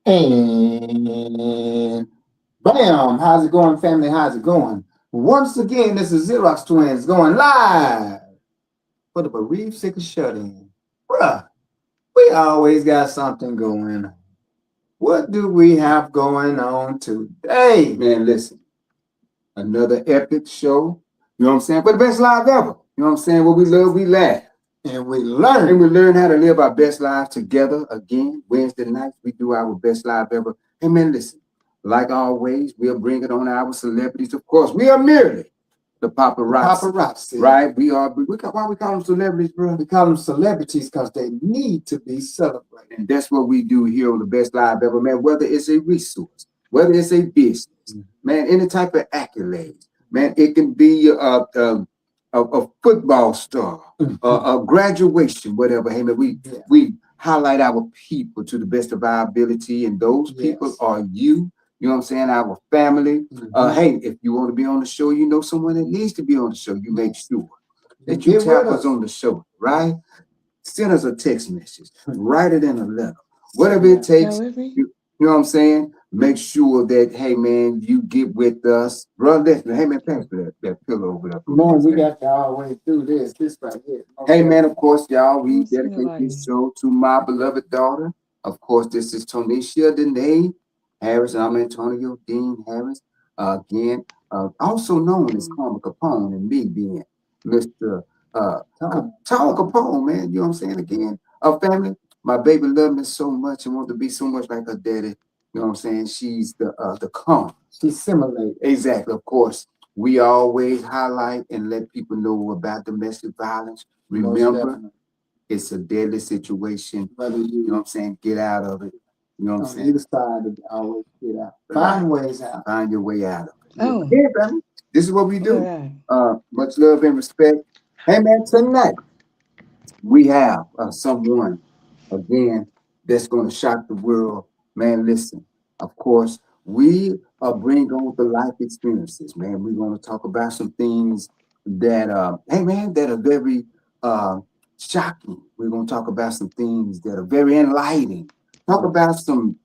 And bam! How's it going, family? How's it going? Once again, this is Xerox Twins going live for the bereaved, sick, and shut in. Bruh, we always got something going on. What do we have going on today? Man, listen, another epic show. You know what I'm saying? For the best live ever. You know what I'm saying? What we love, we laugh. And we learn. And we learn how to live our best lives together again. Wednesday nights, we do our best live ever. Hey, man, listen, like always, we'll bring it on our celebrities. Of course, we are merely the paparazzi. Paparazzi. Right? Why we call them celebrities, bro? We call them celebrities because they need to be celebrated. And that's what we do here on the best live ever, man. Whether it's a resource, whether it's a business, man, any type of accolades, man, it can be a football star, a graduation, whatever. Hey, man, we highlight our people to the best of our ability, and those people are you. You know what I'm saying? Our family. Hey, if you want to be on the show, you know someone that needs to be on the show. You make sure that you tap us on the show, right? Send us a text message, write it in a letter, whatever it takes. You know what I'm saying? Make sure that, hey, man, you get with us. Brother, hey, man, thanks for that pillow over there. Man, we got to always do this right here. Okay. Hey, man, of course, y'all, we dedicate this show to my beloved daughter. Of course, this is Tonisha Danae Harris, and I'm Antonio Dean Harris. Again, also known as Karma Capone, and me being Mr. Tone Capone, man. You know what I'm saying? Again, family, my baby loved me so much and wanted to be so much like her daddy. You know what I'm saying? She's the calm. She's similar. Exactly. Of course, we always highlight and let people know about domestic violence. Remember, it's a deadly situation. You know what I'm saying? Get out of it. You know what I'm saying? Either side, always get out. Find ways out. Find your way out of it. Oh. Yeah, family. This is what we do. Much love and respect. Hey, man, tonight we have someone, again, that's going to shock the world. Man, listen, of course, we bring on the life experiences, man. We're going to talk about some things that, hey, man, that are very shocking. We're going to talk about some things that are very enlightening. Talk about some,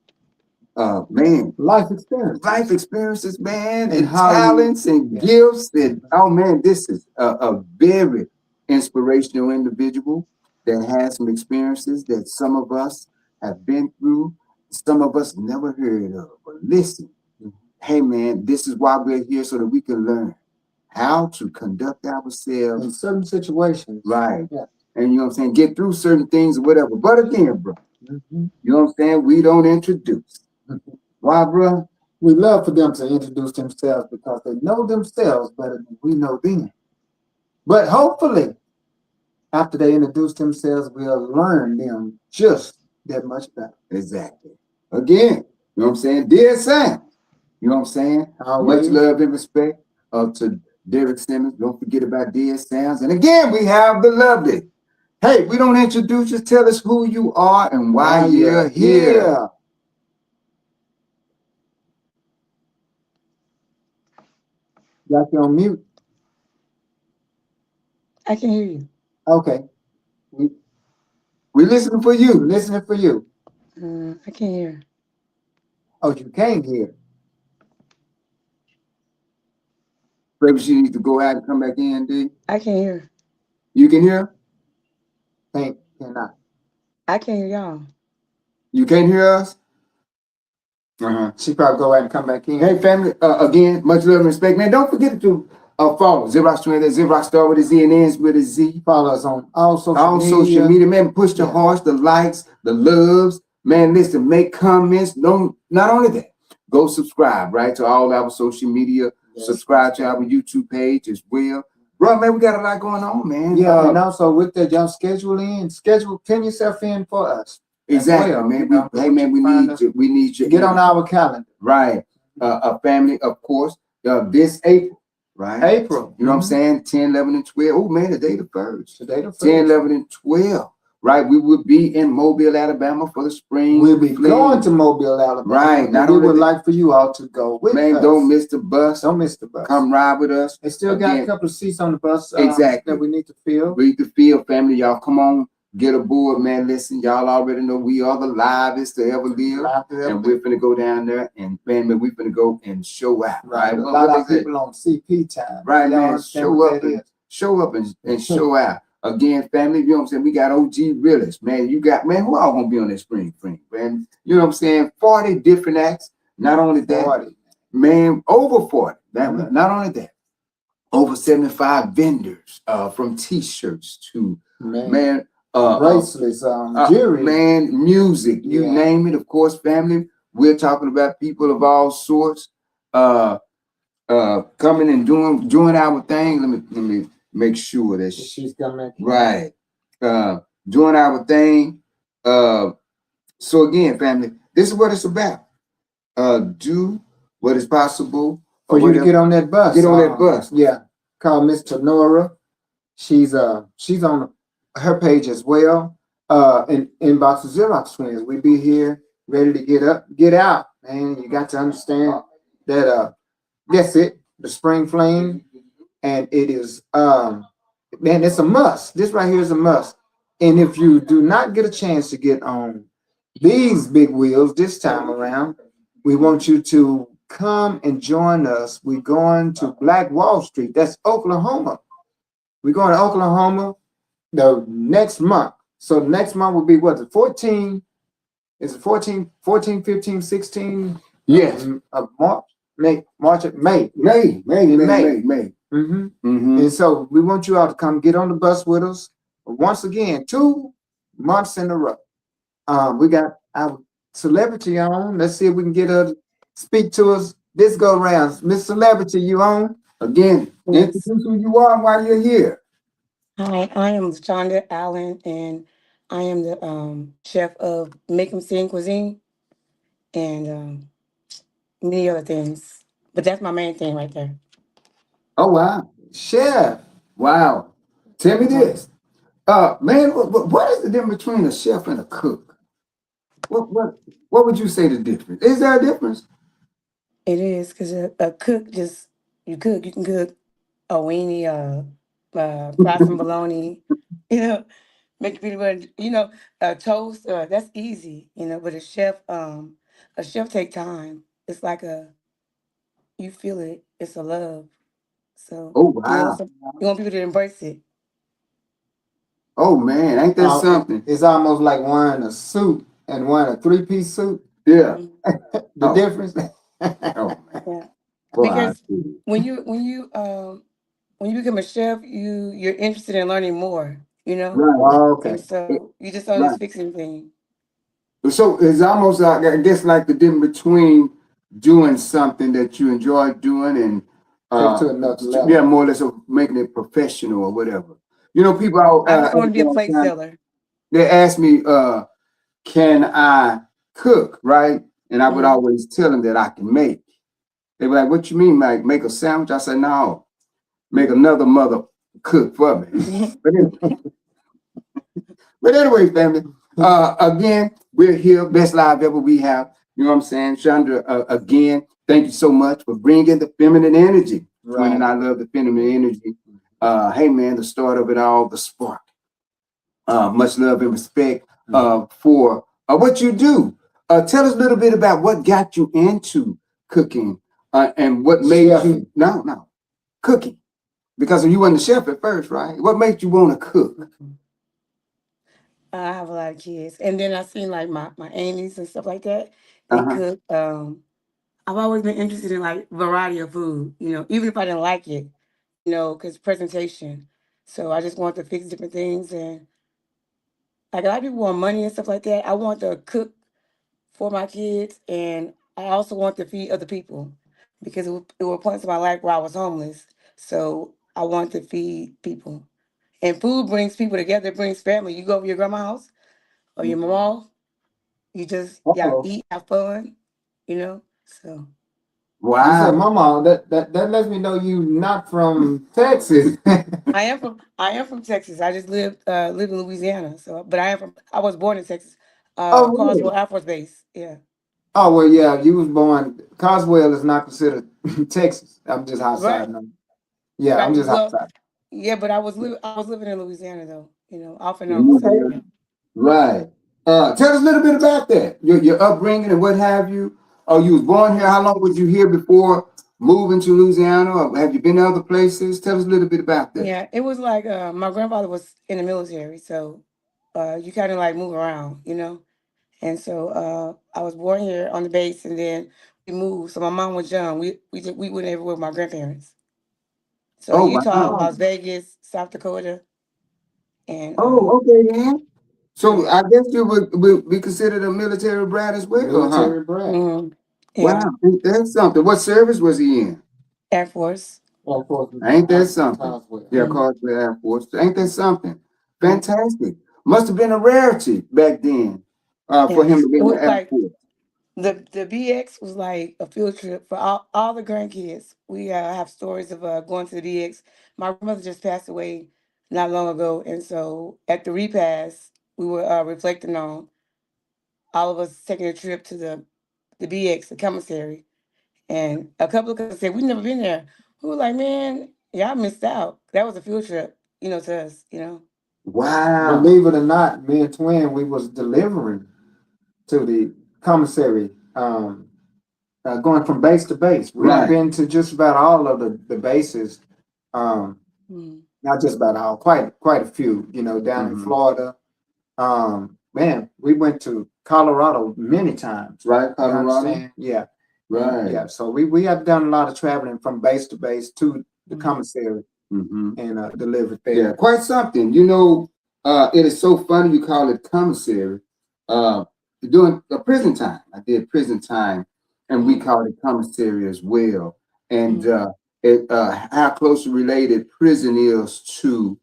man, life experiences, man, and talents and gifts. And, oh, man, this is a very inspirational individual that has some experiences that some of us have been through, some of us never heard of. But listen, hey, man, this is why we're here, so that we can learn how to conduct ourselves in certain situations. Right. Yeah. And you know what I'm saying? Get through certain things or whatever. But again, bro, you know what I'm saying? We don't introduce. Why, bro? We love for them to introduce themselves because they know themselves better than we know them. But hopefully, after they introduce themselves, we'll learn them just that much better. Exactly. Again, you know what I'm saying? Dear Sam, you know what I'm saying? Much love and respect to Derek Simmons. Don't forget about Dear Sam's. And again, we have the lovely. Hey, we don't introduce you. Tell us who you are and why you're here. Got you on mute. I can hear you. Okay. We listening for you. Listening for you. I can't hear. Oh, you can't hear. Maybe she needs to go out and come back in, D. I can't hear. You can hear? Cannot. I can't hear y'all. You can't hear us? She probably go out and come back in. Hey, family, again, much love and respect. Man, don't forget to follow Xerox Twins. Xerox start with a Z and ends with a Z. Follow us on all social media. Man, push the hearts, the likes, the loves. Man, listen, make comments. Not only that, go subscribe, right, to all our social media. Yes. Subscribe to our YouTube page as well. Bro, man, we got a lot going on, man. Yeah, and also with that, y'all pin yourself in for us. Exactly, well, man. Hey, man, we need you. Get on our calendar. Right. A family, of course, this April, right? April. You know what I'm saying? 10, 11, and 12. Oh, man, the day the first. 10, 11, and 12. Right. We will be in Mobile, Alabama for the spring. We'll be going to Mobile, Alabama. Right. Now, we would like for you all to go with us. Man, don't miss the bus. Don't miss the bus. Come ride with us. They still got a couple of seats on the bus exactly that we need to fill. We need to fill, family. Y'all come on get aboard, man. Listen, y'all already know we are the livest to ever live. And we're finna go down there and man, we finna go and show out. Right. Right. A What lot of they say? people on CP time. Right, Y'all man. understand Show what up that and is? show up and show out. Again, family, you know what I'm saying? We got OG realists, man. You got, man, who all gonna be on that spring fling, man? You know what I'm saying? 40 different acts. Not only that, 40. man, over 40. Mhm. Not only that, over 75 vendors, from t-shirts to, man, Bracelets, jewelry. man, music, you Yeah. name it. Of course, family, we're talking about people of all sorts, coming and doing our thing. Let me make sure that She's coming. right, doing our thing. So again, family, this is what it's about. Do what is possible For you to get on that bus. Get on that bus. Yeah. Call Miss Tenora. She's on her page as well. In Inbox of Xerox Twins. We be here ready to get out, man. You got to understand that that's it, the spring flame. And it is man, it's a must. This right here is a must. And if you do not get a chance to get on these big wheels this time around, we want you to come and join us. We're going to Black Wall Street. That's Oklahoma. We're going to Oklahoma the next month. So next month will be what, the 14? Is it 14, 15, 16? Yes. Of March, May. May. Mm-hmm. And so we want you all to come get on the bus with us. Once again, 2 months in a row. We got our celebrity on. Let's see if we can get her to speak to us this go round. Miss Celebrity, you on? Again, introduce who you are while you're here. Hi, I am Shonda Allen, and I am the chef of Make 'em Sing Cuisine and many other things. But that's my main thing right there. Oh wow, Chef. wow. Tell me this, man. What is the difference between a chef and a cook? What would you say the difference? Is there a difference? It is because a cook just you cook. You can cook a weenie, fry some bologna, you know, make peanut butter, a toast. That's easy, But a chef take time. It's like you feel it. It's a love. So Oh wow. you want people to embrace it. Oh man, ain't that something? It's almost like wearing a suit and wearing a 3-piece suit. Yeah. The difference. Oh man. Yeah. Boy, Because when you become a chef, you're interested in learning more, right. Oh, okay. And so you just don't Right. just fixing things. So it's almost like, I guess, like the difference between doing something that you enjoy doing and Take to another level. yeah, more or less of making it professional or whatever. People I just want to be a plate seller. they ask me, can I cook, right? And I would always tell them that I can make. They were like, what you mean, Mike? Make a sandwich? I said, no, make another mother cook for me. But anyway, family, again, we're here, best live ever we have. You know what I'm saying? Chandra, again, thank you so much for bringing the feminine energy. Right. And I love the feminine energy. Hey, man, the start of it all, the spark. Much love and respect for what you do. Tell us a little bit about what got you into cooking and what made you, cooking. Because you weren't the chef at first, right? What made you want to cook? I have a lot of kids, and then I seen like my aunties and stuff like that. They cook. I've always been interested in like variety of food, even if I didn't like it, because presentation. So I just want to fix different things, and like a lot of people want money and stuff like that. I want to cook for my kids, and I also want to feed other people because it were points in my life where I was homeless. So I want to feed people. And food brings people together, it brings family. You go over your grandma's house or your mama, you just y'all eat, have fun, So You said, Wow. Mama, that lets me know you not from Texas. I am from Texas. I just live in Louisiana. But I was born in Texas. Oh, really? Carswell Air Force Base. Yeah. Oh, well, yeah, you was born. Coswell is not considered Texas. I'm just outside. Right. Yeah, I'm just Well, outside. yeah, but I was living in Louisiana though, off and on. So, Okay. Right. Tell us a little bit about that. Your upbringing and what have you. Oh, you was born here. How long was you here before moving to Louisiana? Or have you been to other places? Tell us a little bit about that. Yeah, it was like my grandfather was in the military, so you kind of like move around, you know. And so I was born here on the base, and then we moved. So my mom was young. We went everywhere with my grandparents. So Oh, Utah, wow. Las Vegas, South Dakota, and Oh, okay, then. So yeah, I guess you would be considered a military brat as well, huh? Military brat. mhm, yeah, Wow, ain't that something? What service was he in? Air Force. Air Force. Ain't that something? Coswell. Yeah, Mhm. Carswell Air Force. Ain't that something? Fantastic. Must have been a rarity back then for Yeah, him to be it in was the Air like Force. the BX was like a field trip for all the grandkids. We have stories of going to the BX. My grandmother just passed away not long ago, and so at the repast, we were reflecting on all of us taking a trip to the BX, the commissary, and a couple of us said we've never been there. We were like, man, y'all missed out. That was a field trip, to us, Wow. Believe it or not, me and Twin, we was delivering to the commissary, going from base to base. We've Right. been to just about all of the bases, Mhm. not just about all, quite a few, down in Mhm. Florida. Man, we went to Colorado many times. Right, You Colorado. understand? Yeah. Right. Yeah. So we have done a lot of traveling from base to base to the Mhm. commissary Mhm. and delivered there. Yeah, quite something. It is so funny you call it commissary. Doing a prison time. I did prison time, and we Mhm. called it commissary as well. And Mhm. how closely related prison is to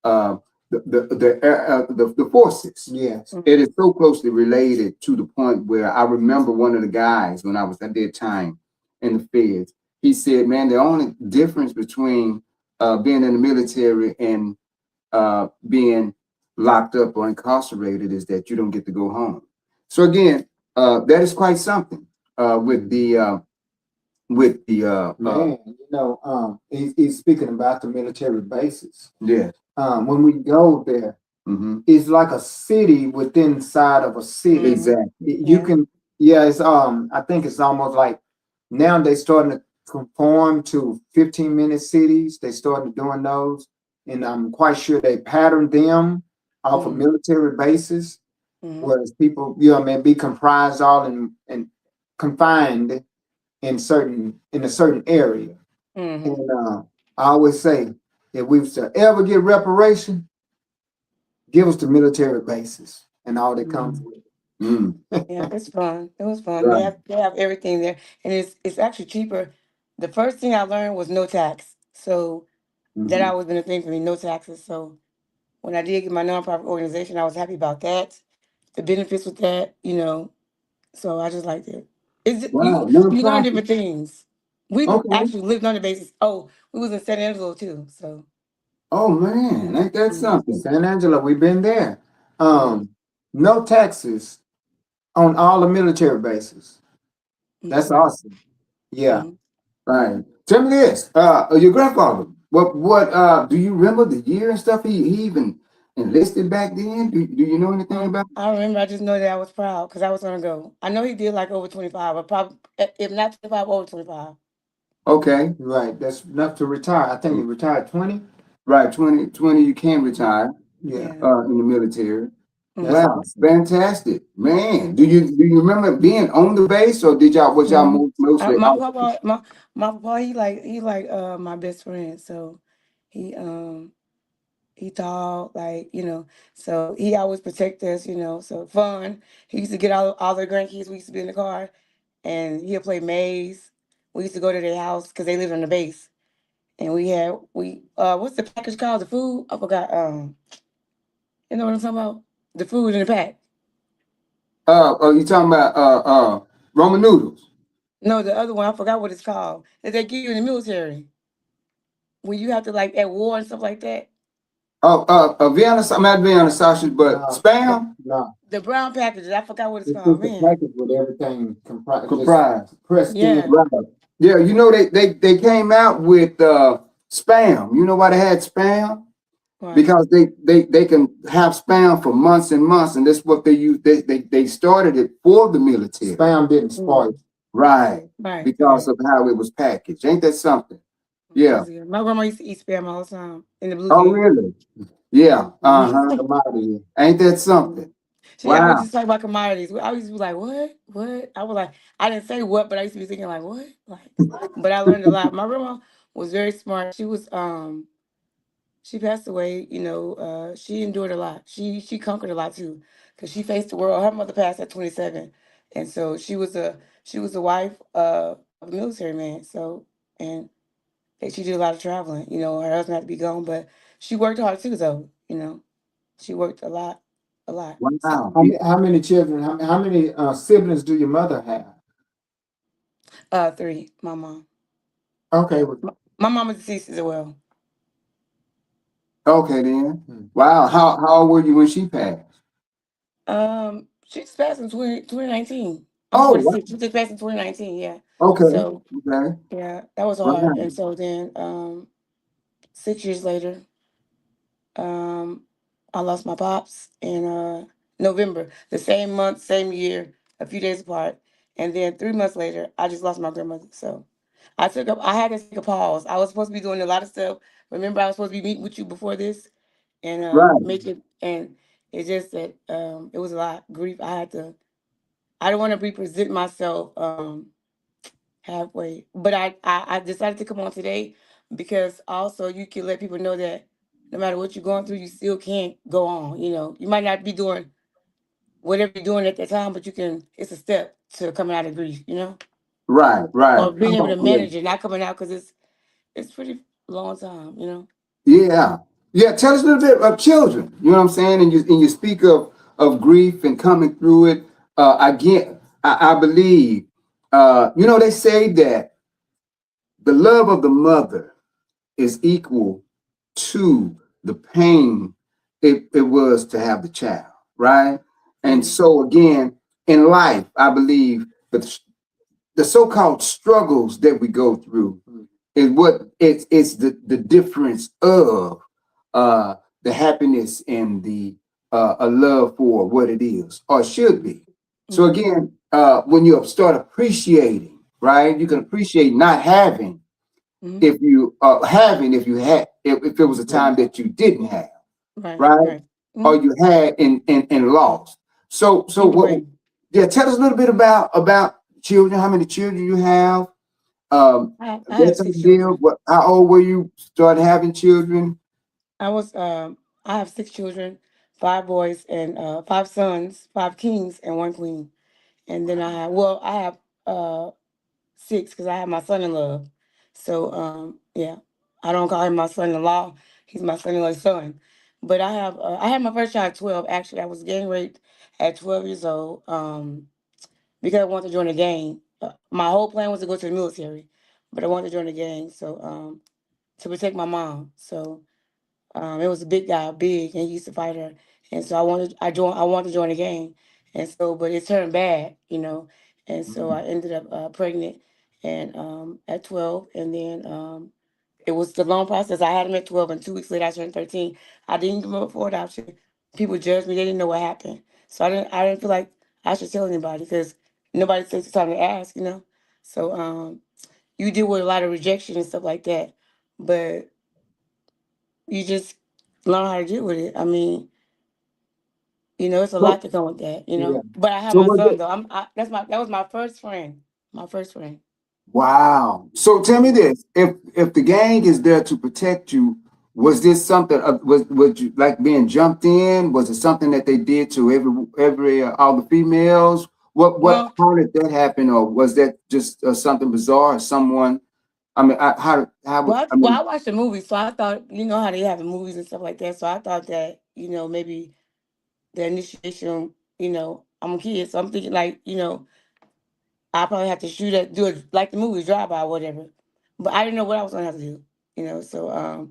uh, the forces. Yes. It is so closely related to the point where I remember one of the guys when I was at that time in the feds. He said, "Man, the only difference between being in the military and being locked up or incarcerated is that you don't get to go home." So again, that is quite something with the Man, he's speaking about the military bases. yeah. When we go there, Mm-hmm. it's like a city within inside of a city. Mhm. Exactly. You Yeah. can, it's I think it's almost like now they starting to conform to 15-minute cities. They started doing those, and I'm quite sure they patterned them off of Mhm. military bases, Mhm. whereas people, be comprised all and confined in a certain area. Mhm. And I always say, if we was to ever get reparation, give us the military bases and all that comes with it. Mm. Yeah, it's fun. It was fun. They Right. have everything there, and it's actually cheaper. The first thing I learned was no tax. So that Mhm. always been a thing for me, no taxes. So when I did get my nonprofit organization, I was happy about that. The benefits with that, So I just liked it. Wow, You learn nonprofit. different things. We Okay. actually lived on the basis. Oh, we was in San Angelo too. So Oh man, ain't that mhm, something? San Angelo, we've been there. mhm, No taxes on all the military bases. That's mhm, awesome. Yeah. mhm. Right. Tell me this. Your grandfather. What do you remember the year and stuff he even enlisted back then? Do you know anything about it? I remember. I just know that I was proud because I was gonna go. I know he did like over 25, or probably if not 25, over 25. Okay. Right. That's enough to retire. I think he retired 20. Right. 20 you can retire Yeah. Yeah. in the military. That's Mhm. Wow, awesome. fantastic. Man, do you remember being on the base or was y'all Mhm. mostly My out? papa, my papa, he like my best friend. So he he tall, so he always protect us, so fun. He used to get all the grandkids. We used to be in the car, and he'll play maze. We used to go to their house because they lived on the base, and we what's the package called? The food? I forgot. You know what I'm talking about? The food in the pack. You talking about Roman noodles? No, the other one, I forgot what it's called. That they give you in the military when you have to like at war and stuff like that. Oh, Vienna, I'm not Vienna sausage, but spam No. The brown packages. I forgot what it's It's called. just a Man. package with everything comprised. pressed in. Yeah. Right. Yeah, they came out with spam. You know why they had spam? Right. because they can have spam for months and months, and that's what they use. They started it for the military, Spam didn't spoil. right? Right. Because Right. of how it was packaged. Ain't that something? Yeah. That's good. My grandma used to eat spam all the time in the blue Oh, can. really? Yeah. Mhm. Commodity. Ain't that something? See, I was Wow. just talking about commodities. I used to be like, what? What? I was like, I didn't say what, but I used to be thinking like, what? Like, but I learned a lot. My grandma was very smart. She passed away, she endured a lot. She conquered a lot too. Cause she faced the world. Her mother passed at 27. And so she was a wife of a military man. So and she did a lot of traveling. Her husband had to be gone, but she worked hard too though. She worked a lot, a lot. Wow. So How many children? How many siblings do your mother have? 3, my mom. Okay. My mom is deceased as well. Okay then. Hmm. Wow. How old were you when she passed? She just passed in 2019. I'm Oh, wow. 46. She just passed in 2019, yeah. Okay. So Okay. yeah, that was hard. Right. And so then 6 years later, um I lost my pops in November, the same month, same year, a few days apart. And then 3 months later, I just lost my grandmother. So I had to take a pause. I was supposed to be doing a lot of stuff. Remember, I was supposed to be meeting with you before this and Right. make it, and it's just that it was a lot grief. I don't want to represent myself halfway. But I decided to come on today because also you can let people know that no matter what you're going through, you still can't go on. You might not be doing whatever you're doing at that time, but it's a step to coming out of grief, Right. Right. or being able to Yeah. manage it, not coming out because it's pretty long time. Yeah. Yeah. Tell us a little bit of children. You know what I'm saying? And you speak of grief and coming through it. Again, I believe they say that the love of the mother is equal to the pain it was to have the child, right? And Mhm. so again, in life, I believe that the so-called struggles that we go through is what it's the difference of the happiness and the a love for what it is or should be. So Mhm. again, when you start appreciating, right, you can appreciate not having Mhm. if you if you had if it was a time that you didn't have, Right. right, Right. or Mhm. you had and lost. So Either what? way, Yeah, tell us a little bit about children. How many children you have? I have That type 6 of deal. children. What? How old were you started having children? I was I have 6 children, 5 boys and 5 sons, 5 kings and 1 queen. And then I have uh 6 because I have my son-in-law. So yeah, I don't call him my son-in-law. He's my son-in-law's son. But I had my first child at 12. Actually, I was gang raped at 12 years old because I wanted to join a gang. My whole plan was to go to the military, but I wanted to join a gang to protect my mom. So it was a big guy, big, and he used to fight her. And so I wanted to join the gang. And so, but it turned bad. And so I ended up pregnant and at 12. And then it was the long process. I had him at 12, and 2 weeks later I turned 13. I didn't give up for adoption. People judged me. They didn't know what happened. So I didn't feel like I should tell anybody because nobody takes the time to ask. So you deal with a lot of rejection and stuff like that. But you just learn how to deal with it. I mean, it's a So lot to come with that. Yeah. But I have so my was son it? though. That was my first friend. My first friend. Wow. So tell me Mhm. this: if the gang is there to protect you, was this something? Was you like being jumped in? Was it something that they did to every all the females? What? Well, How did that happen, or was that just something bizarre? Or someone? I mean, well, I, I well, mean, I watched the movie, so I thought how they have in movies and stuff like that. So I thought that maybe the initiation. I'm a kid, so I'm thinking like I probably have to do it like the movie drive by or whatever. But I didn't know what I was gonna have to do. So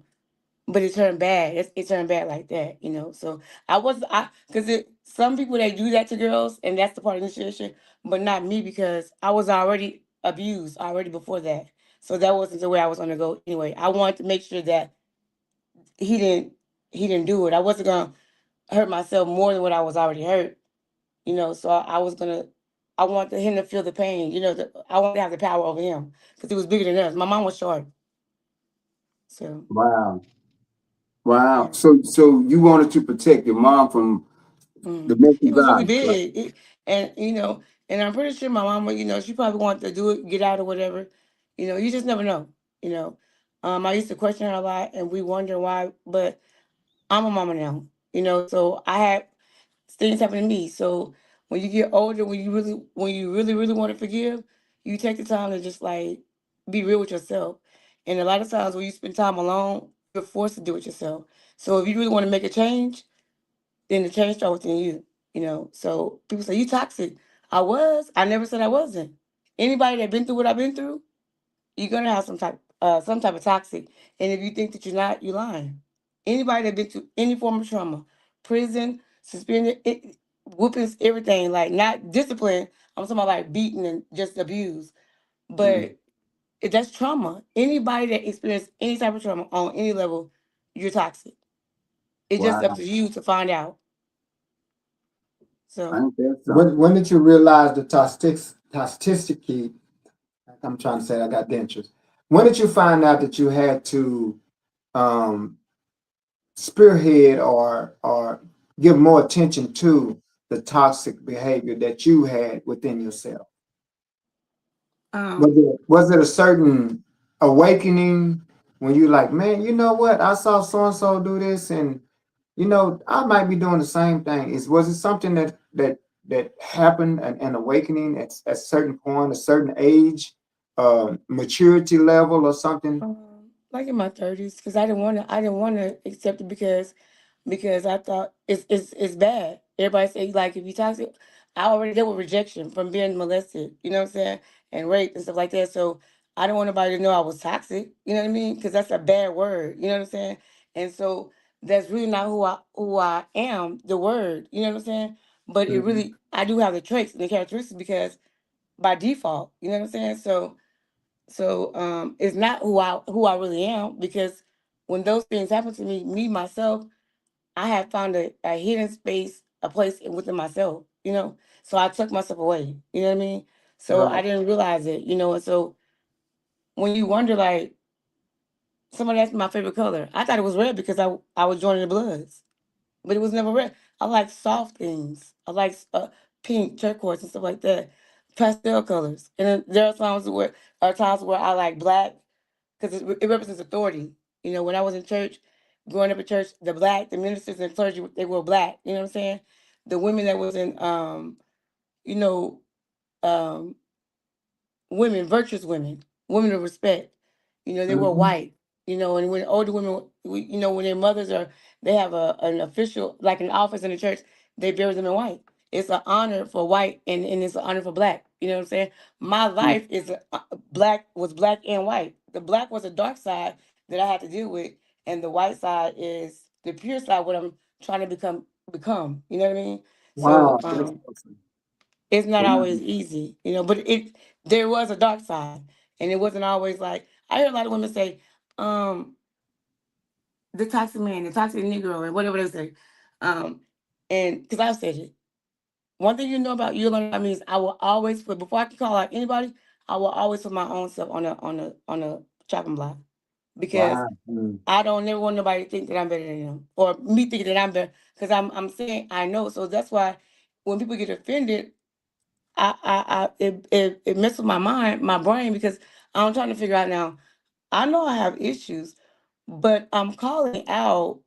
but it turned bad. It turned bad like that. So because some people they do that to girls, and that's the part of initiation, but not me because I was already abused already before that. So that wasn't the way I was gonna go anyway. I wanted to make sure that he didn't. he didn't do it. I wasn't gonna hurt myself more than what I was already hurt. So I wanted him to feel the pain. I wanted to have the power over him because he was bigger than us. My mom was short, so Wow. Wow. yeah. So you wanted to protect your mom from the He mental was really violence, right? big, and I'm pretty sure my mama, she probably wanted to do it, get out or whatever. You just never know. You know, I used to question her a lot, and we wonder why. But I'm a mama now. So I had things happen to me. So when you get older, when you really, really want to forgive, you take the time to just like be real with yourself. And a lot of times when you spend time alone, you're forced to do it yourself. So if you really want to make a change, then the change starts within you. So people say you toxic. I was. I never said I wasn't. Anybody that been through what I've been through, you're gonna have some type of toxic. And if you think that you're not, you're lying. Anybody that been through any form of trauma, prison, suspended, whoopings, everything, like not discipline. I'm talking about like beating and just abuse. Mhm. But if that's trauma. Anybody that experienced any type of trauma on any level, you're toxic. It's just up Wow. to you to find out. So Ain't that something? When did you realize the toxicity? I'm trying to say I got dentures. When did you find out that you had to um, spearhead or give more attention to the toxic behavior that you had within yourself? um Was it a certain awakening when you like, man, you know what? I saw so and so do this, and I might be doing the same thing. Was it something that happened, an awakening at a certain point, a certain age, maturity level, or something? like in my 30s, because I didn't want to accept it because I thought it's bad. Everybody say like if you toxic, I already dealt with rejection from being molested, you know what I'm saying, and raped and stuff like that. So I don't want nobody to know I was toxic, you know what I mean? Because that's a bad word, you know what I'm saying? And so that's really not who I am, the word, you know what I'm saying? But it Mhm. really I do have the traits and the characteristics because by default, you know what I'm saying? So it's not who I really am because when those things happen to me myself, I have found a hidden space, a place within myself, So I took myself away, you know what I mean? So I Right. didn't realize it, and so when you wonder like somebody asked me my favorite color, I thought it was red because I was joining the Bloods. But it was never red. I like soft things. I like pink, turquoise, and stuff like that, pastel colors. And then there are times where I like black because it represents authority. When I was in church, growing up in church, the ministers and clergy, they were black. You know what I'm saying? The women that was in, you know, um, women, virtuous women of respect. They were Mhm. white. And when older women, when their mothers they have an official, like an office in the church, they bury them in white. It's an honor for white, and it's an honor for black. You know what I'm saying? My life is black and white. The black was a dark side that I had to deal with, and the white side is the pure side, what I'm trying to become. You know what I mean? So Wow, that's awesome. it's not Wow. always easy, but there was a dark side, and it wasn't always like I hear a lot of women say, um, the toxic man, the toxic Negro, and whatever they say. And because I've said it, one thing you learn about me is I will always put before I can call out anybody, I will always put my own self on a chopping block because Wow. Mm. I don't never want nobody to think that I'm better than them or me thinking that I'm better because I'm saying I know. So that's why when people get offended, it messes with my mind, my brain, because I'm trying to figure out now. I know I have issues, but I'm calling out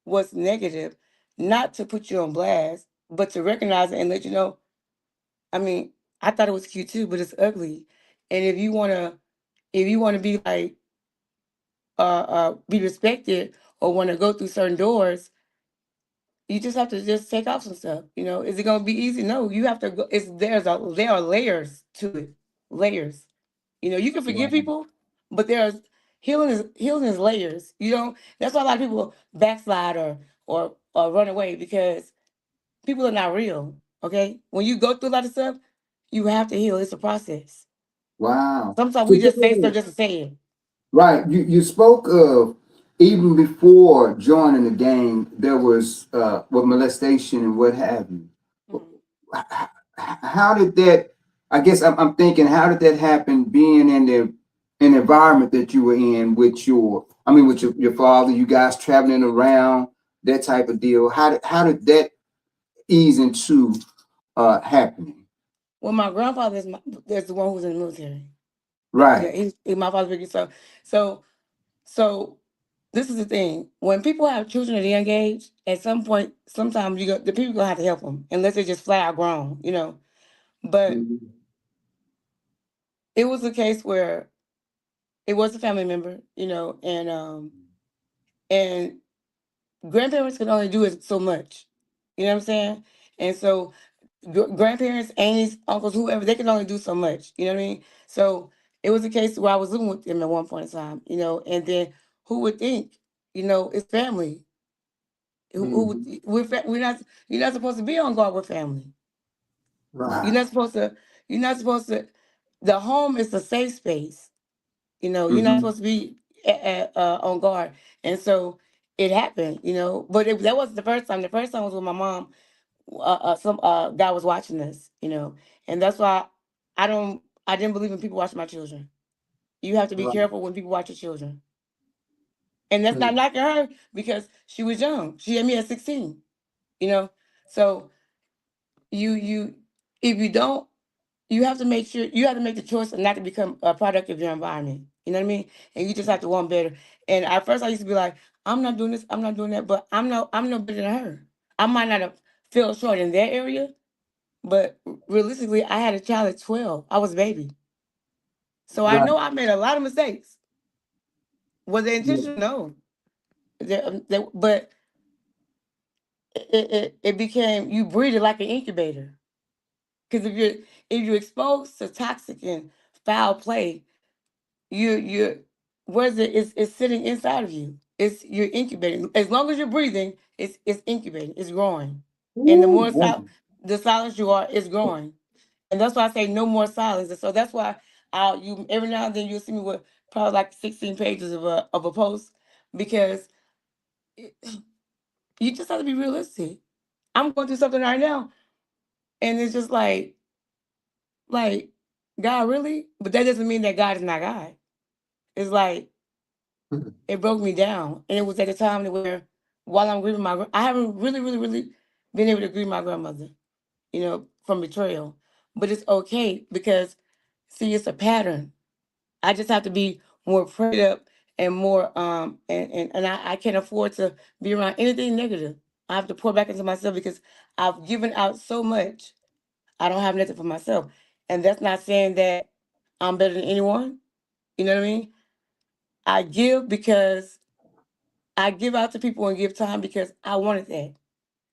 what's negative, not to put you on blast, but to recognize it and let you know. I mean, I thought it was cute too, but it's ugly. And if you wanna be like be respected or wanna go through certain doors, you just have to just take off some stuff. Is it gonna be easy? No, you have to go. There are layers to it. Layers. You can forgive Wow. people, but there's healing is layers. That's why a lot of people backslide or run away because people are not real. Okay, when you go through a lot of stuff, you have to heal. It's a process. Wow. Sometimes So we just say stuff just to say it. right, you spoke of even before joining the gang, there was molestation and what have you. How did that? I guess I'm thinking, how did that happen? Being in the environment that you were in with your father, you guys traveling around, that type of deal. How did that ease into happening? Well, my grandfather is the one who's in the military. Right. Yeah, he's my father's big. So this is the thing. When people have children at a young age, at some point, sometimes the people gonna have to help them, unless they just flat out grown, But Mhm. it was a case where it was a family member, and grandparents can only do it so much. You know what I'm saying? And so grandparents, aunts, uncles, whoever, they can only do so much. You know what I mean? So it was a case where I was living with them at one point in time, and then who would think, it's family. Who would, Mhm. we're not, you're not supposed to be on guard with family. You're Right. not supposed to, you're not supposed to, the home is a safe space. You're not Mhm. supposed to be on guard. And so it happened, but that wasn't the first time. The first time was with my mom. Some guy was watching us, and that's why I didn't believe in people watching my children. You have to be Right. careful when people watch your children. And that's not Mm. knocking her because she was young. She had me at 16, you know? So you if you don't, you have to make sure you have to make the choice not to become a product of your environment. You know what I mean? And you just have to want better. And at first I used to be like, I'm not doing this, I'm not doing that, but I'm no better than her. I might not have fell short in that area, but realistically, I had a child at 12. I was a baby. So I Right. know I made a lot of mistakes. Was it Yeah. intentional? No. But it became, you breathe it like an incubator. Because if you're exposed to toxic and foul play, you're what is it? It's sitting inside of you. You're incubating. As long as you're breathing, it's incubating. It's growing. And the Ooh, more boy. the silence you are, it's growing. And that's why I say no more silence. And so that's why you every now and then you'll see me with probably like 16 pages of a post because it- you just have to be realistic. I'm going through something right now, and it's just like God really, but that doesn't mean that God is not God. It's like Mhm. it broke me down, and it was at a time where while I'm grieving I haven't really, really, really been able to grieve my grandmother, from betrayal, but it's okay because see, it's a pattern. I just have to be more prayed up and more and I can't afford to be around anything negative. I have to pour back into myself because I've given out so much. I don't have nothing for myself. And that's not saying that I'm better than anyone. You know what I mean? I give because I give out to people and give time because I wanted that.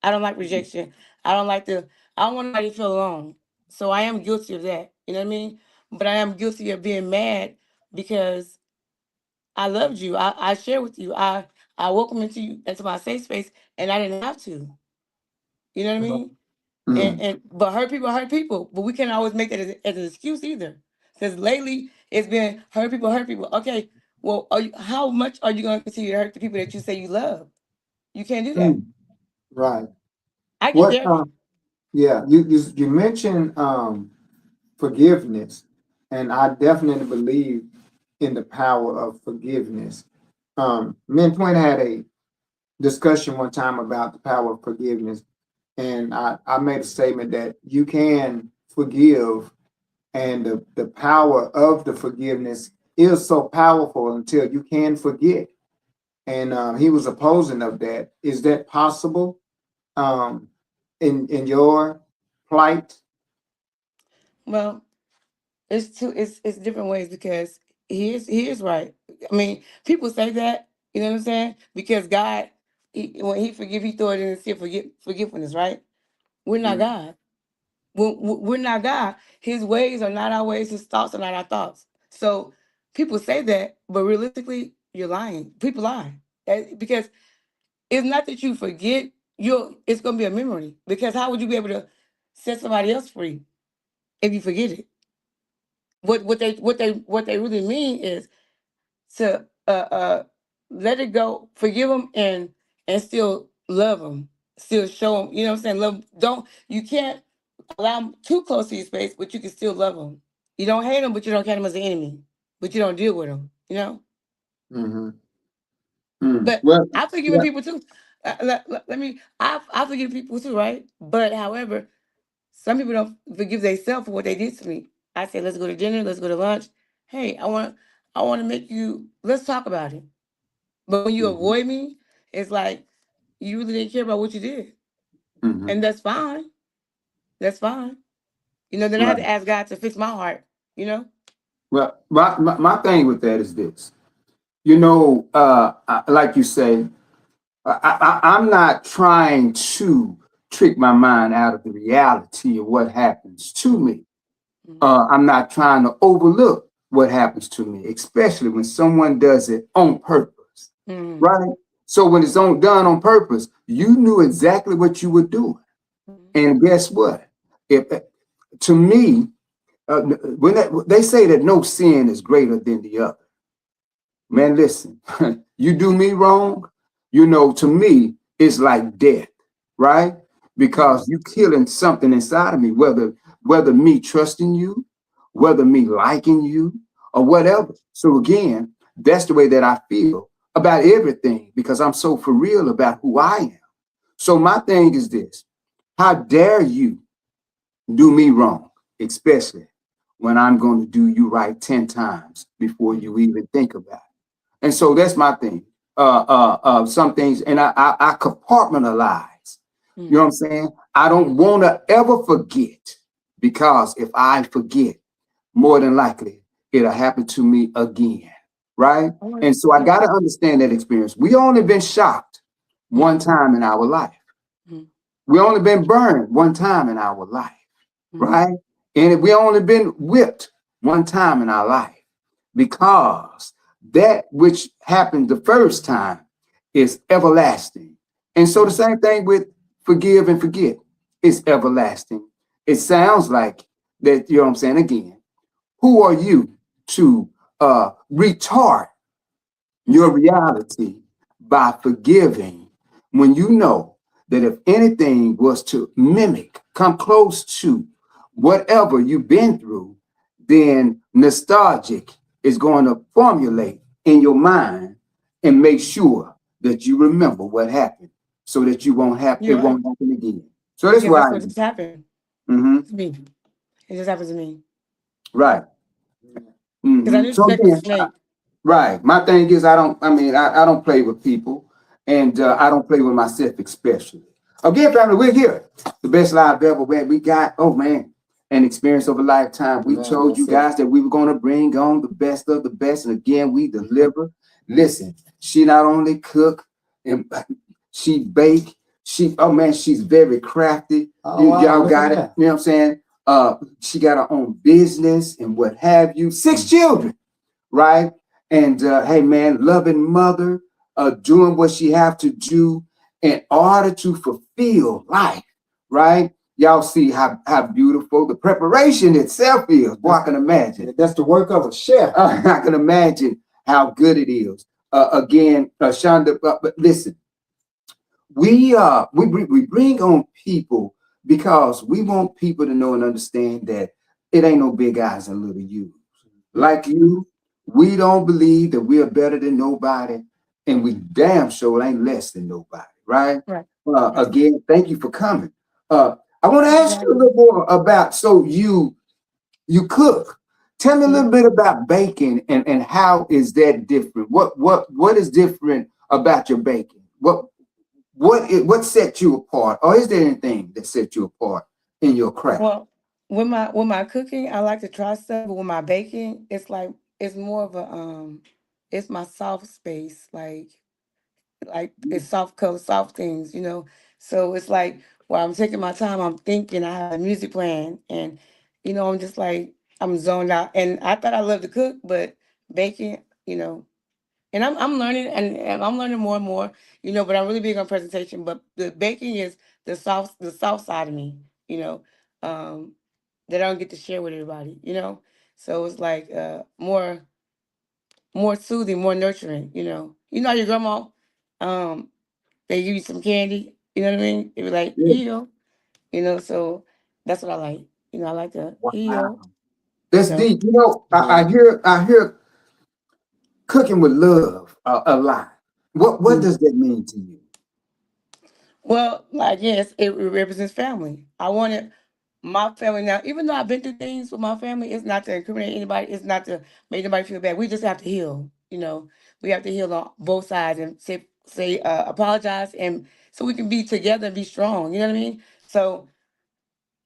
I don't like rejection. I don't like to I don't want anybody to feel alone. So I am guilty of that. You know what I mean? But I am guilty of being mad because I loved you. I shared with you. I welcome into my safe space, and I didn't have to. You know what I mean? Mm. And but hurt people. But we can't always make that as an excuse either. Because lately it's been hurt people, hurt people. Okay, well, how much are you going to continue to hurt the people that you say you love? You can't do that. Mm. Right. I get What? there. Yeah. You mentioned forgiveness, and I definitely believe in the power of forgiveness. Me and Twin had a discussion one time about the power of forgiveness, and I made a statement that you can forgive, and the power of the forgiveness is so powerful until you can forget. And he was opposing of that. Is that possible um, in your plight? Well, it's different ways because he is right. I mean, people say that, you know what I'm saying? Because God, when he forgive, he throw it in the sea of forgiveness, right? We're not Mhm. God. We're not God. His ways are not our ways. His thoughts are not our thoughts. So people say that, but realistically, you're lying. People lie. Because it's not that you forget. It's gonna be a memory. Because how would you be able to set somebody else free if you forget it? What they really mean is to let it go, forgive them, and still love them, still show them. You know what I'm saying? Love. Don't you can't allow them too close to your space, but you can still love them. You don't hate them, but you don't count them as an enemy. But you don't deal with them. You know. But Well, I've forgiven yeah. people too. Let me. I forgive people too, right? But however, some people don't forgive themselves for what they did to me. I said, let's go to dinner, let's go to lunch. Hey, I want to make you. Let's talk about it. But when you Mhm, avoid me, it's like you really didn't care about what you did, mhm. and that's fine. That's fine. Then I had Right. to ask God to fix my heart. You know. Well, my thing with that is this. Like you say, I'm not trying to trick my mind out of the reality of what happens to me. Mhm. I'm not trying to overlook what happens to me, especially when someone does it on purpose, Mhm. right? So when it's done on purpose, you knew exactly what you were doing. Mhm. And guess what? If to me, when they say that no sin is greater than the other, man, listen, you do me wrong, to me, it's like death, right? Mhm. Because you killing something inside of me, whether me trusting you, whether me liking you, or whatever. So again, that's the way that I feel about everything because I'm so for real about who I am. So my thing is this: how dare you do me wrong, especially when I'm going to do you right 10 times before you Mhm. even think about it. And so that's my thing. Some things, and I compartmentalize. You know what I'm Mhm. saying? I don't want to ever forget because if I forget, more than likely it'll happen to me again, right? All right. And so I Yeah. got to understand that experience. We only been shocked one Mhm. time in our life. Mhm. We only been burned one time in our life, Mhm. right? And we only been whipped one time in our life because that which happened the first time is everlasting. And so the Mhm. same thing with forgive and forget. It's everlasting. It sounds like that, you know what I'm saying? Again, who are you to retard your Mhm. reality by forgiving when you know that if anything was to mimic, come close to whatever you've been through, then nostalgic is going to formulate in your mind and make sure that you remember what happened so that you won't have it You're right won't happen again. So that's because why that's what just happened mhm, to me. It just happened to me right. because I knew the So snake was a again, snake. right. My thing is, I don't play with people and I don't play with myself, especially. Again, family, we're here. The best live ever, man. We got, oh man, an experience of a lifetime. We Man, told you that's it. guys that we were going to bring on the best of the best. And again, we deliver. Listen, she not only cook and she bake, oh man, she's very crafty. Oh wow, Y'all look at got it. that. You know what I'm saying? She got her own business and what have you. 6 children, right? And hey, man, loving mother, doing what she have to do in order to fulfill life, right? Y'all see how beautiful the preparation itself is. Boy, I can imagine. That's the work of a chef. I can imagine how good it is. Again, Shonda, but listen, we bring on people because we want people to know and understand that it ain't no big eyes and little you. Like you, we don't believe that we are better than nobody, and we damn sure ain't less than nobody, right? Right. Right. Again, thank you for coming. I want to Thank you for ask you a having me. little more about so you cook. Tell me a little Mhm. bit about baking and how is that different? What is different about your baking? What set you apart, or is there anything that set you apart in your craft? Well, with my cooking, I like to try stuff, but with my baking, it's more of it's my soft space, like it's soft color, soft things. So it's like while I'm taking my time, I'm thinking, I have a music playing, and I'm just like I'm zoned out. And I thought I loved to cook, but baking, and I'm learning, and I'm learning more and more, but I'm really big on presentation. But the baking is the soft side of me, you know, um, that I don't get to share with everybody. So it's like more. more soothing, more nurturing. You know your grandma, they give you some candy. You know what I mean? They be like, Yeah. heal. So that's what I like. I like to Wow. heal. That's So deep. You know, Yeah. I hear cooking with love a lot. What does that mean to you? well, like yes, it represents family. I wanted my family now, even though I've been through things with my family, it's not to incriminate anybody, it's not to make anybody feel bad. We just have to heal. We have to heal on both sides and say apologize, and so we can be together and be strong. You know what I mean? So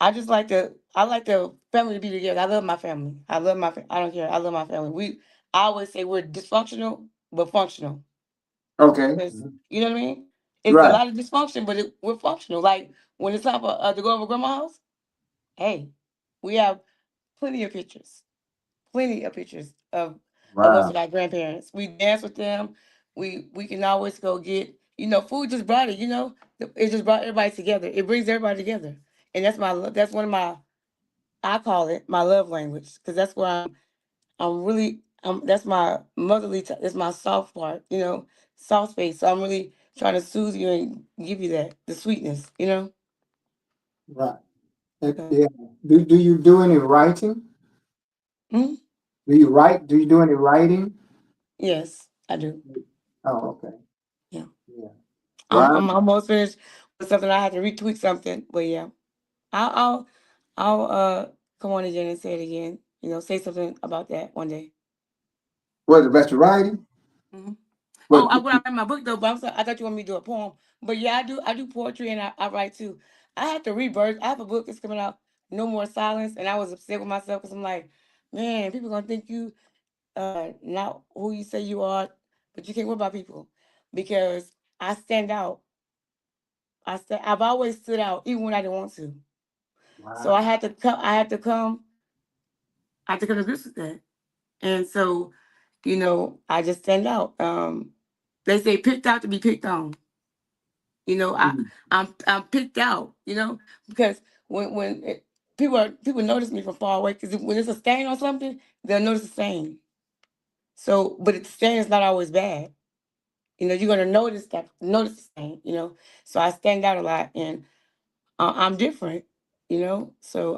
I like the family to be together. I love my family. I don't care. I love my family. I always say we're dysfunctional but functional. Okay. 'Cause, you know what I mean? It's a Right. lot of dysfunction, but we're functional. Like when it's time for to go over grandma's house, hey, we have plenty of pictures, plenty of pictures of us Wow. with our grandparents. We dance with them. We can always go get food. Just brought it. It just brought everybody together. It brings everybody together, and that's one of my, I call it my love language, because that's where I'm really that's my motherly. It's my soft part. Soft space. So I'm really trying to soothe you and give you the sweetness. Right. So, Yeah. Do you do any writing? mhm. Do you write? Do you do any writing? Yes, I do. Oh, okay. Yeah. Yeah. I'm Wow. almost finished with something. I had to retweak something, but yeah, I'll I'll I'll come on again and say it again. Say something about that one day. What about your writing? hmm Oh, What when I read my book though, but I thought you wanted me to do a poem. But yeah, I do poetry, and I write too. I had to rebirth. I have a book that's coming out, No More Silence, and I was upset with myself because I'm like, man, people gonna think you not who you say you are, but you can't worry about people because I stand out. I've always stood out even when I didn't want to. So I wow. had to come. I had to come to grips with that. And so, I just stand out. They say picked out to be picked on. You know, I Mhm. I'm picked out. Because people notice me from far away, because when there's a stain on something, they'll notice the stain. So, but the stain is not always bad. You're gonna notice the stain. So I stand out a lot, and I'm different. So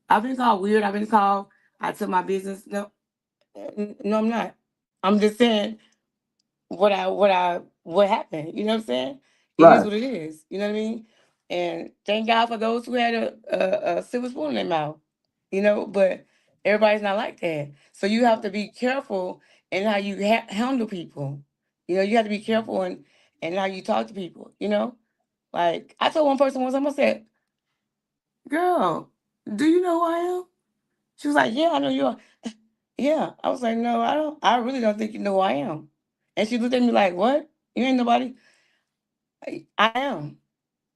I've been called weird. I've been called I took my business. No, no, I'm not. I'm just saying what happened. You know what I'm saying? It is Right. what it is. You know what I mean? And thank God for those who had a silver spoon in their mouth. But everybody's not like that. So you have to be careful in how you handle people. You have to be careful in how you talk to people. Like I told one person once, I said, "Girl, do you know who I am?" She was like, "Yeah, I know you are." Yeah, I was like, "No, I don't. I really don't think you know who I am." And she looked at me like, "What? You ain't nobody." I am.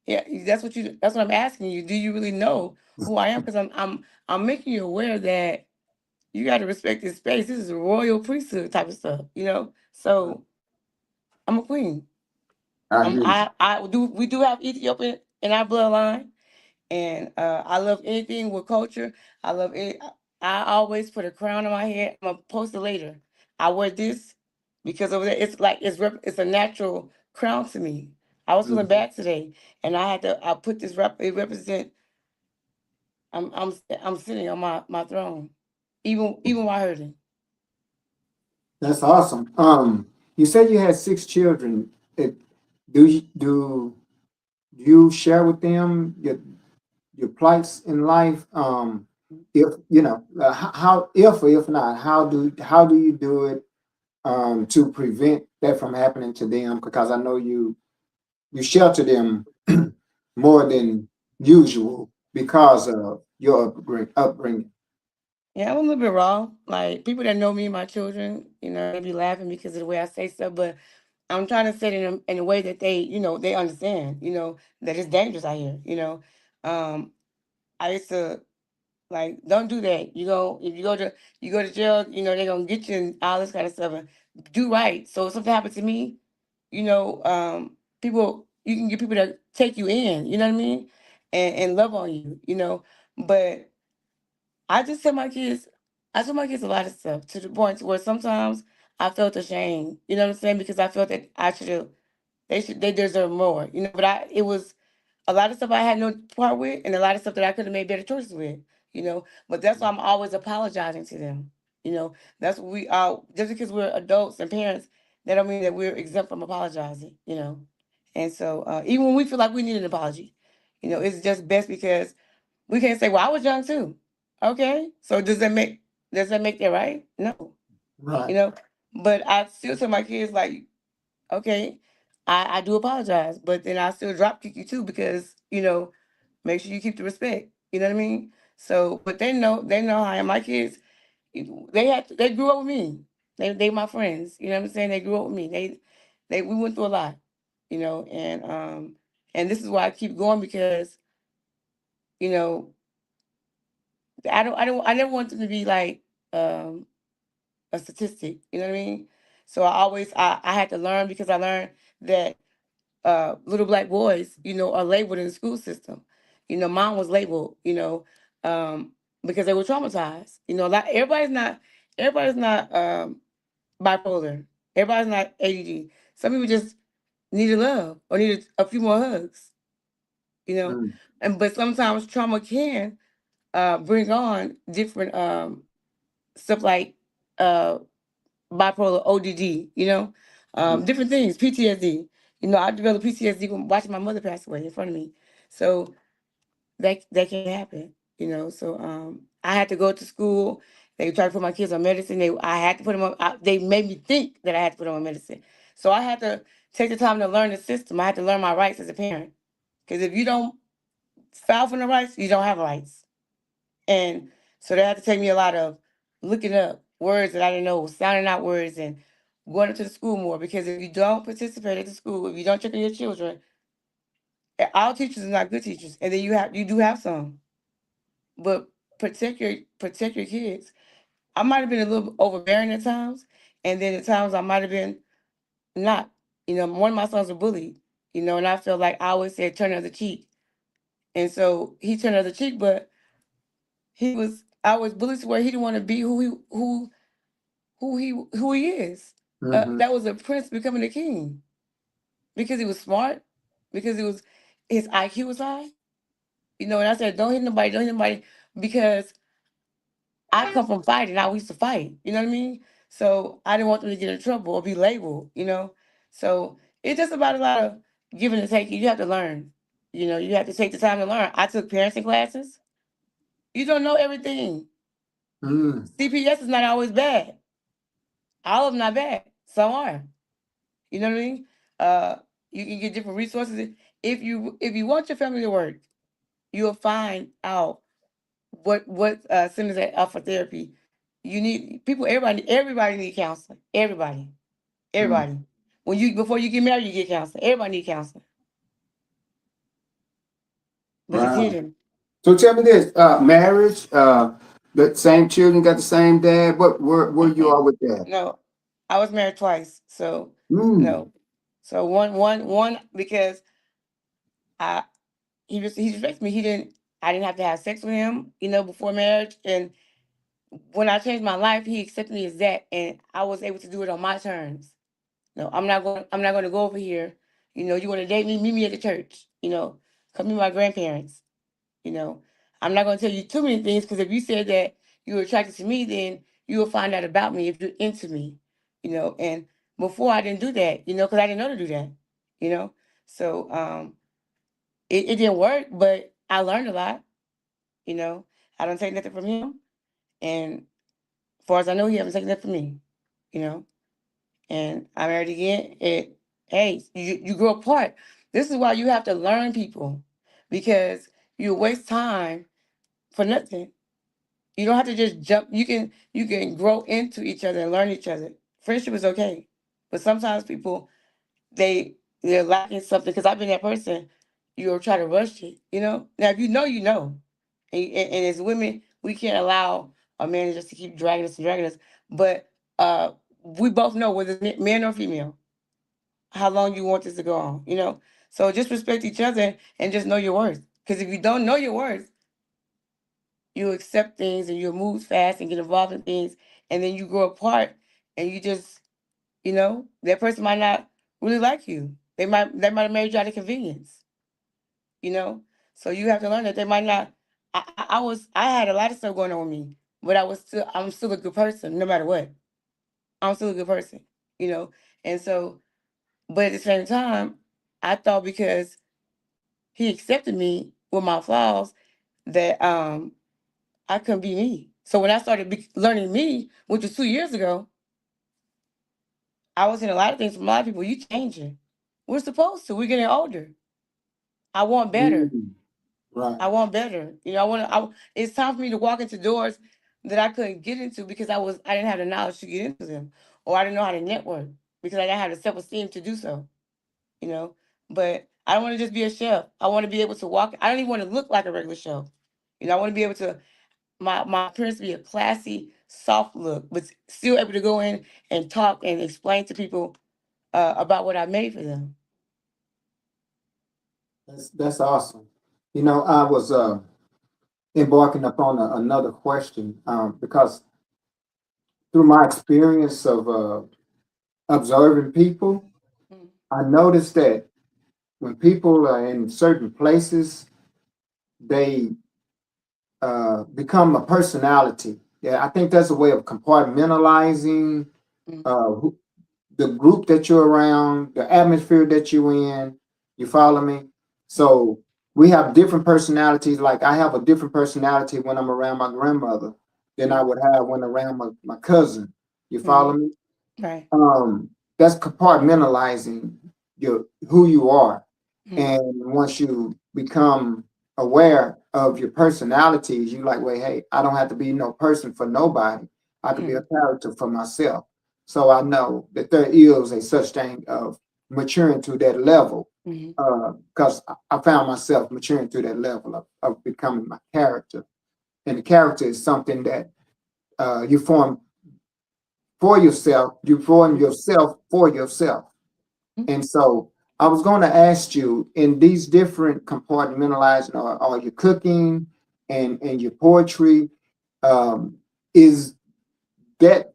Yeah, That's what I'm asking you. Do you really know who I am? Because I'm making you aware that you got to respect this space. This is a royal priesthood type of stuff. So I'm a queen. I hear you. I do. We do have Ethiopian in our bloodline. And I love anything with culture. I love it. I always put a crown on my head. I'm gonna post it later. I wear this because over there it's like it's a natural crown to me. I was feeling Mhm. bad today, and I put this it represent. I'm sitting on my throne, even while hurting. That's awesome. You said you had 6 children. Do you share with them your plights in life? If how if or if not, how do you do it to prevent that from happening to them? Because I know you shelter them more than usual because of your upbringing. Yeah, I'm a little bit raw. Like people that know me, my children, they be laughing because of the way I say stuff, but I'm trying to say it in a way that they understand, that it's dangerous out here. I used to like, don't do that. If you go to jail, they're gonna get you and all this kind of stuff. And do right. So if something happened to me, people you can get people to take you in, you know what I mean? And love on you. But I just tell my kids, I told my kids a lot of stuff to the point where sometimes I felt ashamed. You know what I'm saying? Because I felt that I should have. They deserve more. You know, but it was a lot of stuff I had no part with, and a lot of stuff that I could have made better choices with. You know, but that's why I'm always apologizing to them. You know, that's what we are. Just because we're adults and parents, that don't mean that we're exempt from apologizing. You know, and so even when we feel like we need an apology, you know, it's just best because we can't say, "Well, I was young too." Okay, so does that make that right? No, you Right. know. But I still tell my kids like, okay, I do apologize, but then I still drop kick you too because make sure you keep the respect. You know what I mean? So, but they know how I am. My kids, they grew up with me. They my friends. You know what I'm saying? They grew up with me. We went through a lot. And this is why I keep going because you know I never want them to be like um a statistic. You know what I mean? So I had to learn because I learned that little black boys, are labeled in the school system. Mine was labeled, um, because they were traumatized. Like everybody's not bipolar. Everybody's not ADD. Some people just needed love or needed a few more hugs. You know, Mm, but sometimes trauma can bring on different stuff like uh, bipolar ODD, mhm. different things, PTSD. I developed PTSD when watching my mother pass away in front of me. So that can happen, So I had to go to school. They tried to put my kids on medicine. I had to put them on. They made me think that I had to put them on medicine. So I had to take the time to learn the system. I had to learn my rights as a parent. Because if you don't file for the rights, you don't have rights. And so they had to take me a lot of looking up words that I didn't know, sounding out words, and going into the school more. Because if you don't participate at the school, if you don't check on your children, all teachers are not good teachers, and then you do have some, but protect your kids. I might have been a little overbearing at times, and then at times I might have been not. One of my sons was bullied, and I felt like I always said turn the other cheek, and so he turned the other cheek, but I was bullied to where he didn't want to be who he is. Mhm. That was a prince becoming a king because he was smart, because his IQ was high. And I said, don't hit nobody, because I come from fighting. I used to fight. You know what I mean? So I didn't want them to get in trouble or be labeled. So it's just about a lot of giving and taking. You have to learn. You have to take the time to learn. I took parenting classes. You don't know everything. Mm. CPS is not always bad. All of them not bad. Some are. You know what I mean? Uh, you can get different resources. If you want your family to work, you'll find out what centers that offer therapy. You need people. Everybody need counseling. Everybody. Mm. Everybody. Before you get married, you get counseling. Everybody need counseling, but it's Wow. hidden. So tell me this, marriage, the same children got the same dad. Where you Mm-mm. are with that? No, I was married twice, so Mm. no. So one because I he respects me. I didn't have to have sex with him, before marriage. And when I changed my life, he accepted me as that, and I was able to do it on my terms. No, I'm not going to go over here. You want to date me? Meet me at the church. Come meet my grandparents. You know, I'm not going to tell you too many things because if you said that you were attracted to me, then you will find out about me if you're into me. And before I didn't do that. Because I didn't know to do that. You know, so it didn't work, but I learned a lot. You know, I don't take nothing from him, and as far as I know, he haven't taken nothing from me. You know, and I married again. Hey, you grow apart. This is why you have to learn people, because you waste time for nothing. You don't have to just jump. You can grow into each other and learn each other. Friendship is okay, but sometimes people they're lacking something. Because I've been that person. You'll try to rush it. Now if you know, you know. And as women, we can't allow a man just to keep dragging us and dragging us. But we both know whether it's man or female how long you want this to go on. So just respect each other and just know your worth. Because if you don't know your worth, you accept things and you move fast and get involved in things, and then you grow apart, and you just, that person might not really like you. They might have married you out of convenience, you know. So you have to learn that they might not. I had a lot of stuff going on with me, but I'm still a good person no matter what. I'm still a good person, you know. And so, but at the same time, I thought because he accepted me with my flaws that I couldn't be me. So when I started learning me, which was 2 years ago, I was in a lot of things from a lot of people. You changing. We're supposed to. We're getting older. I want better. Right. I want better. It's time for me to walk into doors that I couldn't get into because I didn't have the knowledge to get into them, or I didn't know how to network because I didn't have the self esteem to do so. You know, but I don't want to just be a chef. I want to be able to walk. I don't even want to look like a regular chef. I want to be able to my appearance to be a classy, soft look, but still able to go in and talk and explain to people about what I made for them. That's awesome. I was embarking upon another question because through my experience of observing people, Mm. I noticed that when people are in certain places, they become a personality. Yeah, I think that's a way of compartmentalizing Mm. who, the group that you're around, the atmosphere that you're in. You follow me? So we have different personalities. Like I have a different personality when I'm around my grandmother than I would have when around my cousin. You follow Mm. me? Right. That's compartmentalizing who you are. Mm. And once you become aware of your personalities, you like, wait, hey, I don't have to be no person for nobody. I could be a Mm. character for myself. So I know that there is a such thing of maturing to that level. Mm. Because I found myself maturing to that level of becoming my character. And the character is something that you form for yourself, you form yourself for yourself. And so I was going to ask you in these different compartmentalizing or your cooking and your poetry, um, is that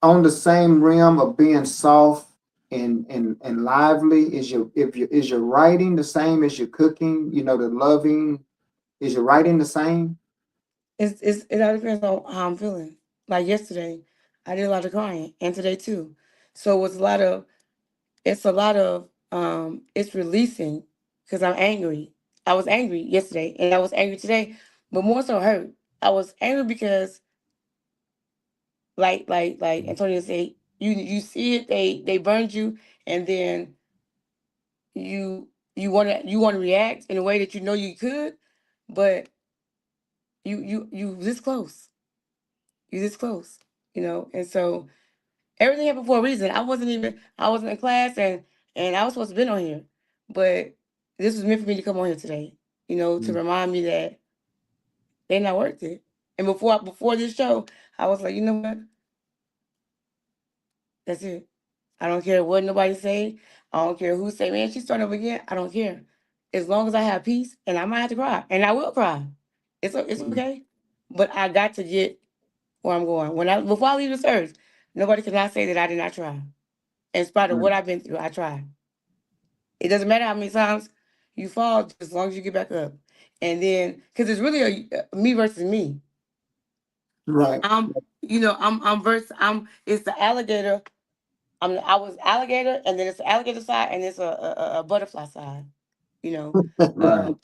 on the same realm of being soft and lively? Is your writing the same as your cooking? The loving, is your writing the same? It all depends on how I'm feeling. Like yesterday, I did a lot of crying, and today too. So it was a lot of. It's a lot of. It's releasing because I'm angry. I was angry yesterday, and I was angry today, but more so hurt. I was angry because, like Antonio said, you see it, they burned you, and then you want to react in a way that you know you could, but you this close, you this close, and so everything happened for a reason. I wasn't in class, and I was supposed to be on here, but this was meant for me to come on here today, to Mm. remind me that they're not worth it. And before this show, I was like, you know what? That's it. I don't care what nobody say. I don't care who say, man, she's starting over again. I don't care. As long as I have peace, and I might have to cry, and I will cry. It's Mm. okay. But I got to get where I'm going. Before I leave this earth, nobody cannot say that I did not try. In spite of what Mm. I've been through, I tried. It doesn't matter how many times you fall, just as long as you get back up. And then, because it's really a me versus me. Right. It's the alligator. I was alligator, and then it's the alligator side, and it's a butterfly side. You know, Right. um,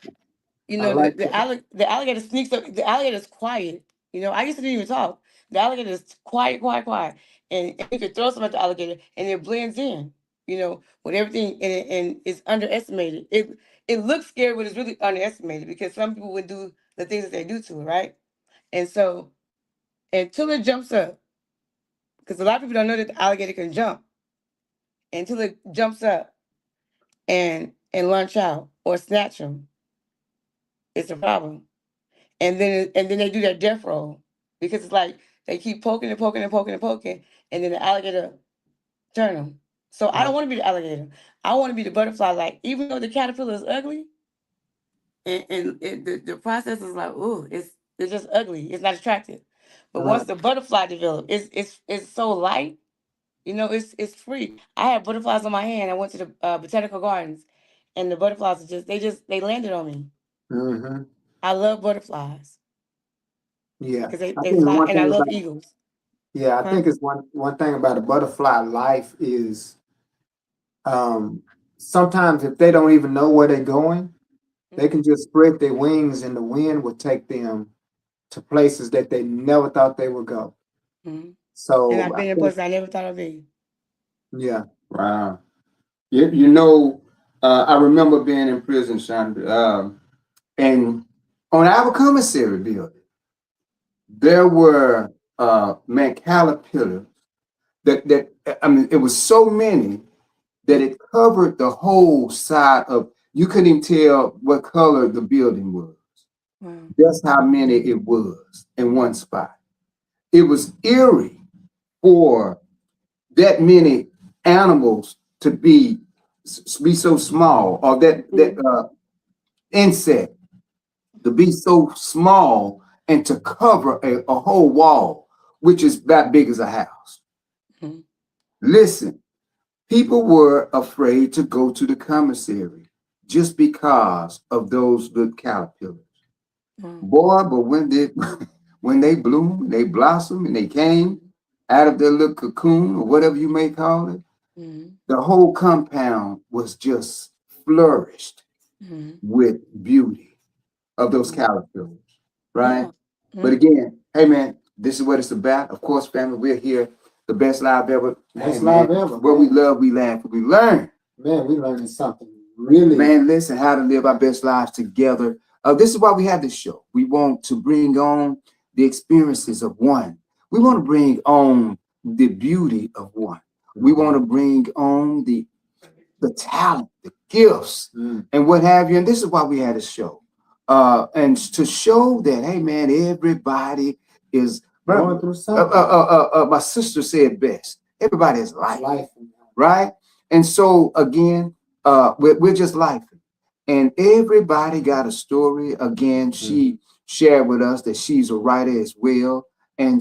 I like that. the alligator sneaks up. The alligator's quiet. I used to didn't even talk. The alligator is quiet, quiet, quiet, and you could throw something at the alligator, and it blends in. With everything, and it's underestimated. It looks scary, but it's really underestimated because some people would do the things that they do to it, right? And so until it jumps up, because a lot of people don't know that the alligator can jump until it jumps up and launch out or snatch them. It's a problem. And then they do their death roll because it's like they keep poking and poking and poking and poking, and then the alligator turn them. So I Right. don't want to be the alligator. I want to be the butterfly. Like even though the caterpillar is ugly, and the process is like, oh, It's just ugly. It's not attractive. But once the butterfly develop, it's so light. You know, it's free. I had butterflies on my hand. I went to the botanical gardens, and the butterflies are they landed on me. Mm-hmm. I love butterflies Yeah. because I they think fly, one and I thing love about eagles. yeah, I Huh? think it's one thing about a butterfly life is sometimes if they don't even know where they're going, they can just spread their wings and the wind will take them to places that they never thought they would go. Mm-hmm. And So I've I been in think places I never thought I'd be. yeah. Wow. You know, I remember being in prison, Chandra, and on our commissary building, there were man caterpillars that I mean, it was so many that it covered the whole side of. You couldn't even tell what color the building was. Wow. That's how many it was in one spot. It was eerie for that many animals to be so small, or that insect to be so small and to cover a whole wall, which is that big as a house. Mm-hmm. Listen, people were afraid to go to the commissary just because of those little caterpillars. Wow. Boy, but when they bloom, they blossom, and they came out of their little cocoon or whatever you may call it, Mm-hmm. the whole compound was just flourished Mm-hmm. with beauty of those caterpillars, right? Yeah. But Mm-hmm. again, hey man, this is what it's about. Of course, family, we're here, the best live ever. Best Hey, man, live ever, where we man. love, we laugh, we learn. Man, we learning something really. Man, listen, how to live our best lives together. This is why we have this show. We want to bring on the experiences of one. We want to bring on the beauty of one. We want to bring on the talent, the gifts, and what have you. And this is why we had a show. And to show that, hey man, everybody is Going through something. my sister said best. Everybody is life, Life. right? And so again, we're just life. And everybody got a story. Again, she shared with us that she's a writer as well. And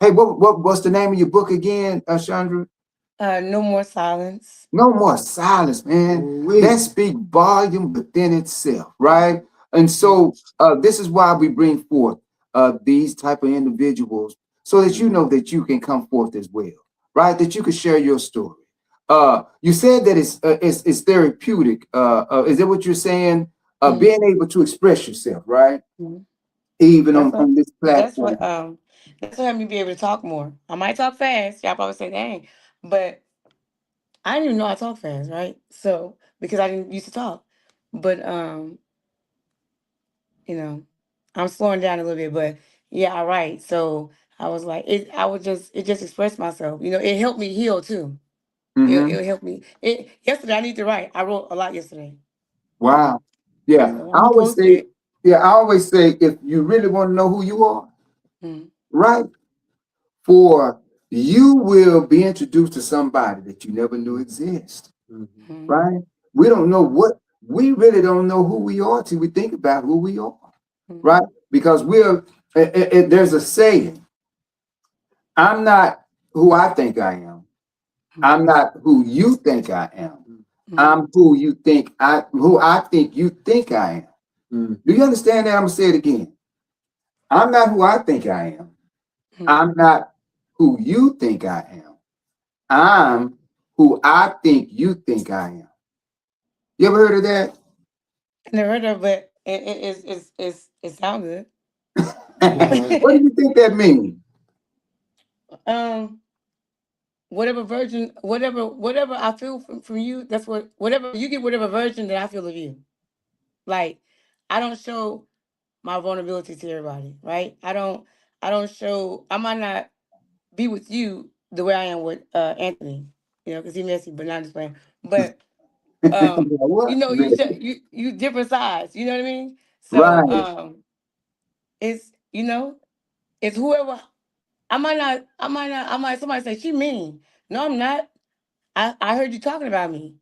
hey, what's the name of your book again, Chandra? No more silence. No more silence, man. Ooh-wee. That speak volume within itself, right? And so this is why we bring forth these type of individuals, so that you know that you can come forth as well, right? That you can share your story. You said that it's therapeutic. Is that what you're saying? Mhm. Being able to express yourself, right? Mhm. Even That's what on this that's platform. what that's what helped me be able to talk more. I might talk fast. Y'all probably say, dang, but I didn't even know I talk fast, right? So because I didn't used to talk. But you know, I'm slowing down a little bit, but yeah, all right. So I was like, it just expressed myself. You know, it helped me heal too. Mhm. It helped me. Yesterday I need to write. I wrote a lot yesterday. Wow. Yeah. So I'm gonna post it. I always say, if you really want to know who you are, Mhm. right? For you will be introduced to somebody that you never knew exist, Mhm. right? We don't know we really don't know who we are till we think about who we are, Mhm. right? Because there's a saying, I'm not who I think I am. I'm not who you think I am. Mhm. I'm who I think you think I am. Do you understand that? I'm gonna say it again. I'm not who I think I am. Mhm. I'm not who you think I am. I'm who I think you think I am. You ever heard of that? I never heard of it, but it sounds good. What do you think that means? um, whatever I feel from you, that's whatever you get, whatever version that I feel of you. Like, I don't show my vulnerability to everybody, right? I don't show. I might not be with you the way I am with Anthony, you know, because he messy, but not just playing. But What? you know, you different sides. You know what I mean? So Right, it's you know, it's whoever. I might somebody say she mean. No, I'm not. I heard you talking about me,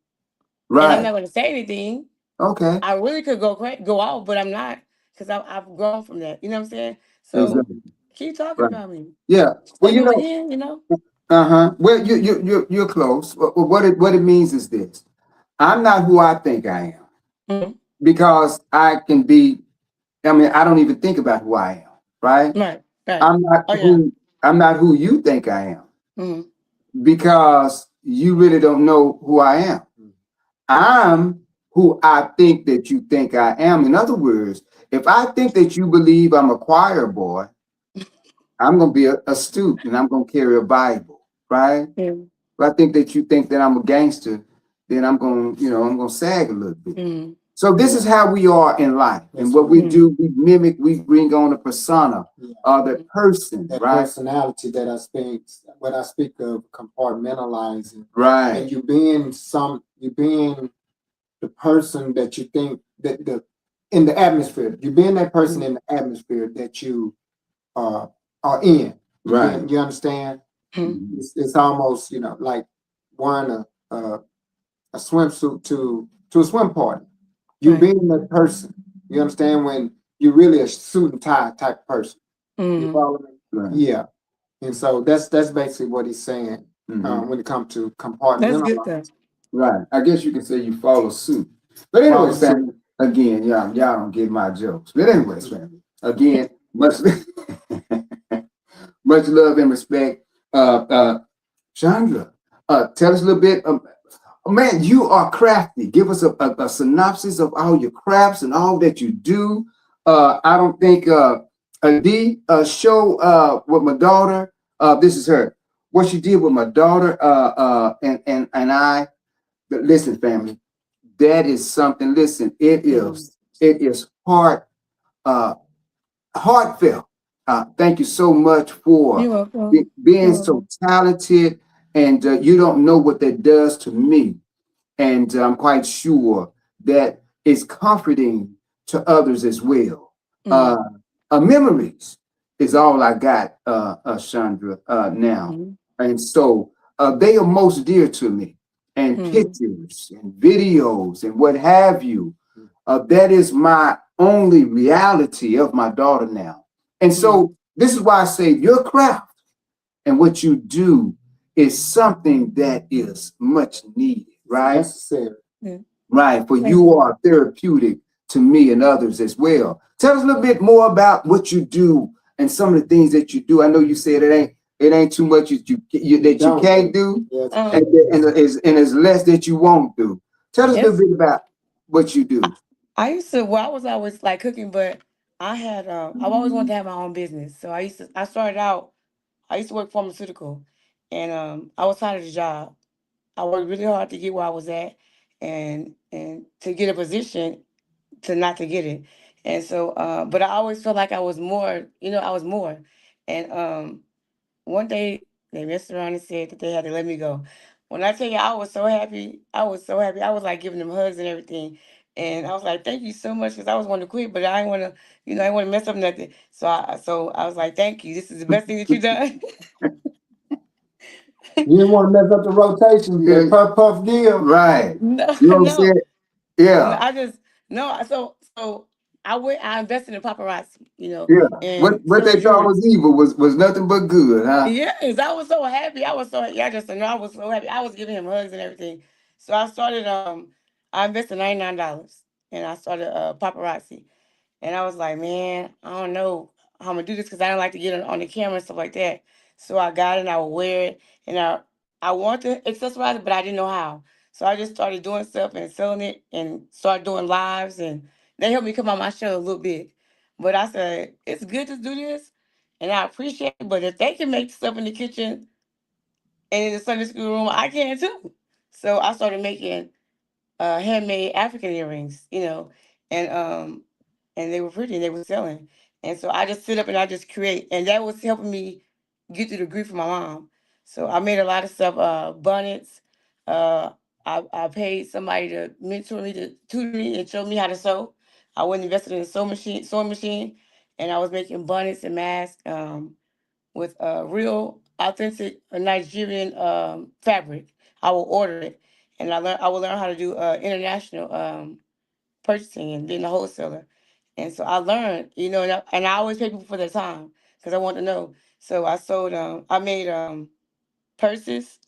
and I'm right. not going to say anything. Okay. I really could go off, but I'm not. because I've grown from that. You know what I'm saying? So Exactly. keep talking Right. about me. Yeah. Well, Take you me know, in, you know. Well, you're close. What it means is this: I'm not who I think I am Mhm. because I can be. I mean, I don't even think about who I am. Right? Right, right. I'm not Oh yeah. who I'm not who you think I am Hmm. because you really don't know who I am. I'm who I think that you think I am. In other words, if I think that you believe I'm a choir boy, I'm going to be a student and I'm going to carry a Bible, right? Yeah. If I think that you think that I'm a gangster, then I'm going to sag a little bit. Hmm. So this is how we are in life. And what we do, we mimic, we bring on a persona of the person, That right? personality that I speak, what I speak of compartmentalizing, Right. and you being the person that you think that in the atmosphere, you being that person in the atmosphere that you are in. Right. You understand? Hmm. It's almost like wearing a swimsuit to a swim party. You Right. being that person. You understand when you're really a suit and tie type person. You Hmm. follow me? Right. Yeah. And so that's basically what he's saying Mhm. when it comes to That's compartmentalizing. good though. Right. I guess you can say you follow suit. But anyway, Follow suit. family, again, y'all don't get my jokes. But anyways, family, again, much much love and respect. Chandra, tell us a little bit. Man, you are crafty. Give us a synopsis of all your crafts and all that you do. I don't think D show with my daughter. This is her. What she did with my daughter and I. But listen, family, that is something. Listen, it is uh heartfelt. Thank you so much for You're welcome. being You're so welcome. talented, and you don't know what that does to me. And I'm quite sure that it's comforting to others as well. Hmm. Memories is all I got, Chandra, now. Hmm. And so they are most dear to me. And Hmm. pictures and videos and what have you. That is my only reality of my daughter now. And so this is why I say your craft and what you do is something that is much needed, right? Necessary. Yeah. Right. For Thank you you. are therapeutic to me and others as well. Tell us a little bit more about what you do and some of the things that you do. I know you said it ain't too much that you Don't. can't do, Yes. and there's less that you won't do. Tell us a little Yes. bit about what you do. I used to. Well, I was always like cooking, but I had. I've always wanted to have my own business. So I started out. I used to work pharmaceutical, and I was tired of the job. I worked really hard to get where I was at, and to get a position to not to get it. And so, but I always felt like I was more. You know, I was more. And one day they messed around and said that they had to let me go. When I tell you I was so happy, I was so happy. I was like giving them hugs and everything. And I was like, thank you so much, because I was wanting to quit, but I didn't want to, I didn't want to mess up nothing. So I was like, thank you. This is the best thing that you've done. You didn't want to mess up the rotation. You Yeah. got puff give. Right. No, You know what I'm saying? no. No, Yeah. I just no. So I went. I invested in paparazzi, Yeah. What and what some they thought insurance. was evil was nothing but good, huh? Yes, I was so happy. I was so happy. I just know I was so happy. I was giving him hugs and everything. So I started. I invested $99, and I started paparazzi. And I was like, man, I don't know how I'm gonna do this, because I don't like to get on the camera and stuff like that. So I got it and I would wear it, and I wanted to accessorize it, but I didn't know how. So I just started doing stuff and selling it and started doing lives, and they helped me come on my show a little bit. But I said, it's good to do this and I appreciate it. But if they can make stuff in the kitchen and in the Sunday school room, I can too. So I started making handmade African earrings, and they were pretty and they were selling. And so I just sit up and I just create, and that was helping me get through the grief of my mom. So I made a lot of stuff, bonnets. Uh, I paid somebody to mentor me, to tutor me, and show me how to sew. I went and invested in a sewing machine, and I was making bonnets and masks with real authentic Nigerian fabric. I will order it, and I will learn how to do international purchasing and being a wholesaler. And so I learned, and I always pay people for their time because I want to know. So I made purses,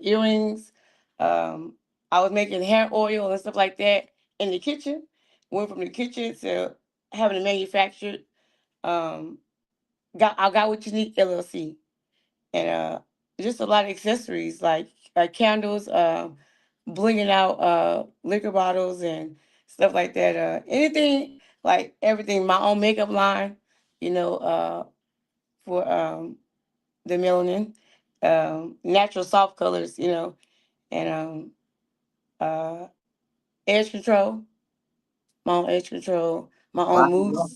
earrings. Um, I was making hair oil and stuff like that in the kitchen. Went from the kitchen to having it manufactured. Um, I got what you need LLC, and just a lot of accessories like candles, blinging out liquor bottles and stuff like that. Anything like everything. My own makeup line, you know, for the melanin, natural soft colors, and uh, edge control, my own edge control, my Wow. own mousse,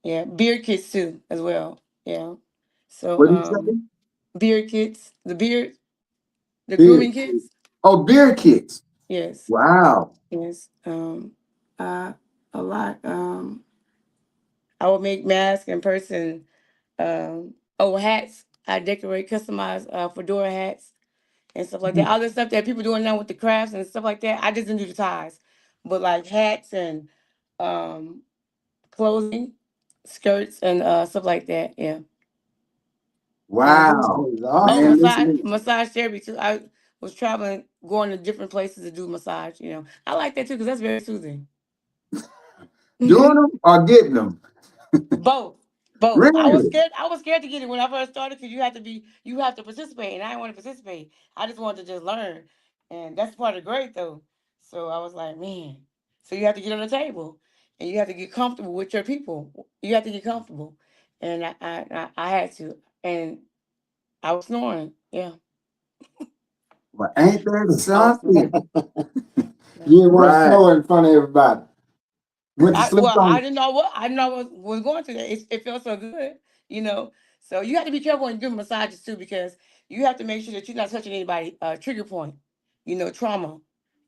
yeah, beard kits too as well, yeah. So What do you say? beard kits, the Beard grooming kits. kits, Oh, beard kits. yes, Wow. yes, a lot. I would make masks in person. Hats. I decorate, customize fedora hats and stuff like that. All the stuff that people doing now with the crafts and stuff like that. I just didn't do the ties, but like hats and um clothing, skirts and stuff like that. Yeah. And That Wow. is oh, Man, awesome. listen. massage therapy too. I was traveling, going to different places to do massage. I like that too because that's very soothing. Doing them or getting them? Both. Both. I was Really? scared. I was scared to get it when I first started because you have to participate, and I didn't want to participate. I just wanted to just learn, and that's part of the grade though. So I was like, man. So you have to get on the table, and you have to get comfortable with your people. You have to get comfortable, and I had to, and I was snoring. Yeah, Well, ain't that I was snoring. something? Yeah. You didn't want to Right. snow in front of everybody. Went to sleep I on. didn't know what was going through that. It felt so good, you know. So you have to be careful when you do massages too, because you have to make sure that you're not touching anybody trigger point, trauma.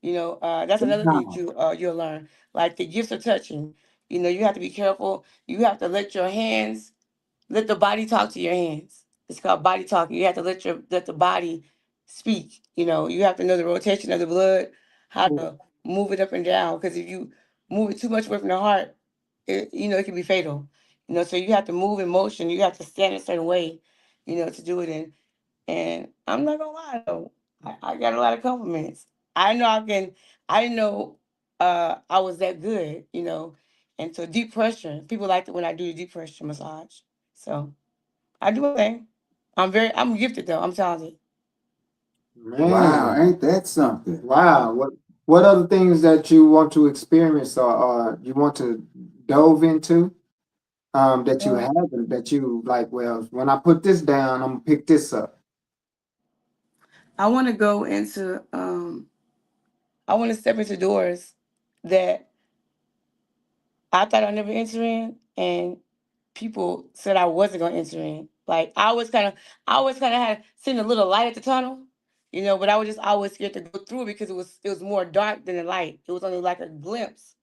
That's another thing that Wow. you'll learn. Like the gifts of touching. You have to be careful. You have to let the body talk to your hands. It's called body talking. You have to let the body speak. You have to know the rotation of the blood, how to move it up and down. Because if you move it too much away from the heart, it can be fatal. So you have to move in motion. You have to stand a certain way, to do it in. And I'm not gonna lie though, I got a lot of compliments. I know I can. I didn't know I was that good. And so deep pressure. People like it when I do the deep pressure massage. So I do a thing. I'm gifted though. I'm talented. Wow. Man, Ain't that something? wow. What other things that you want to experience or you want to dove into that you Um, haven't that you like, well, when I put this down, I'm gonna pick this up. I want to go into. I want to step into doors that I thought I'd never enter in, and people said I wasn't gonna enter in. Like I always kind of had seen a little light at the tunnel, but I was just always scared to go through it because it was more dark than the light. It was only like a glimpse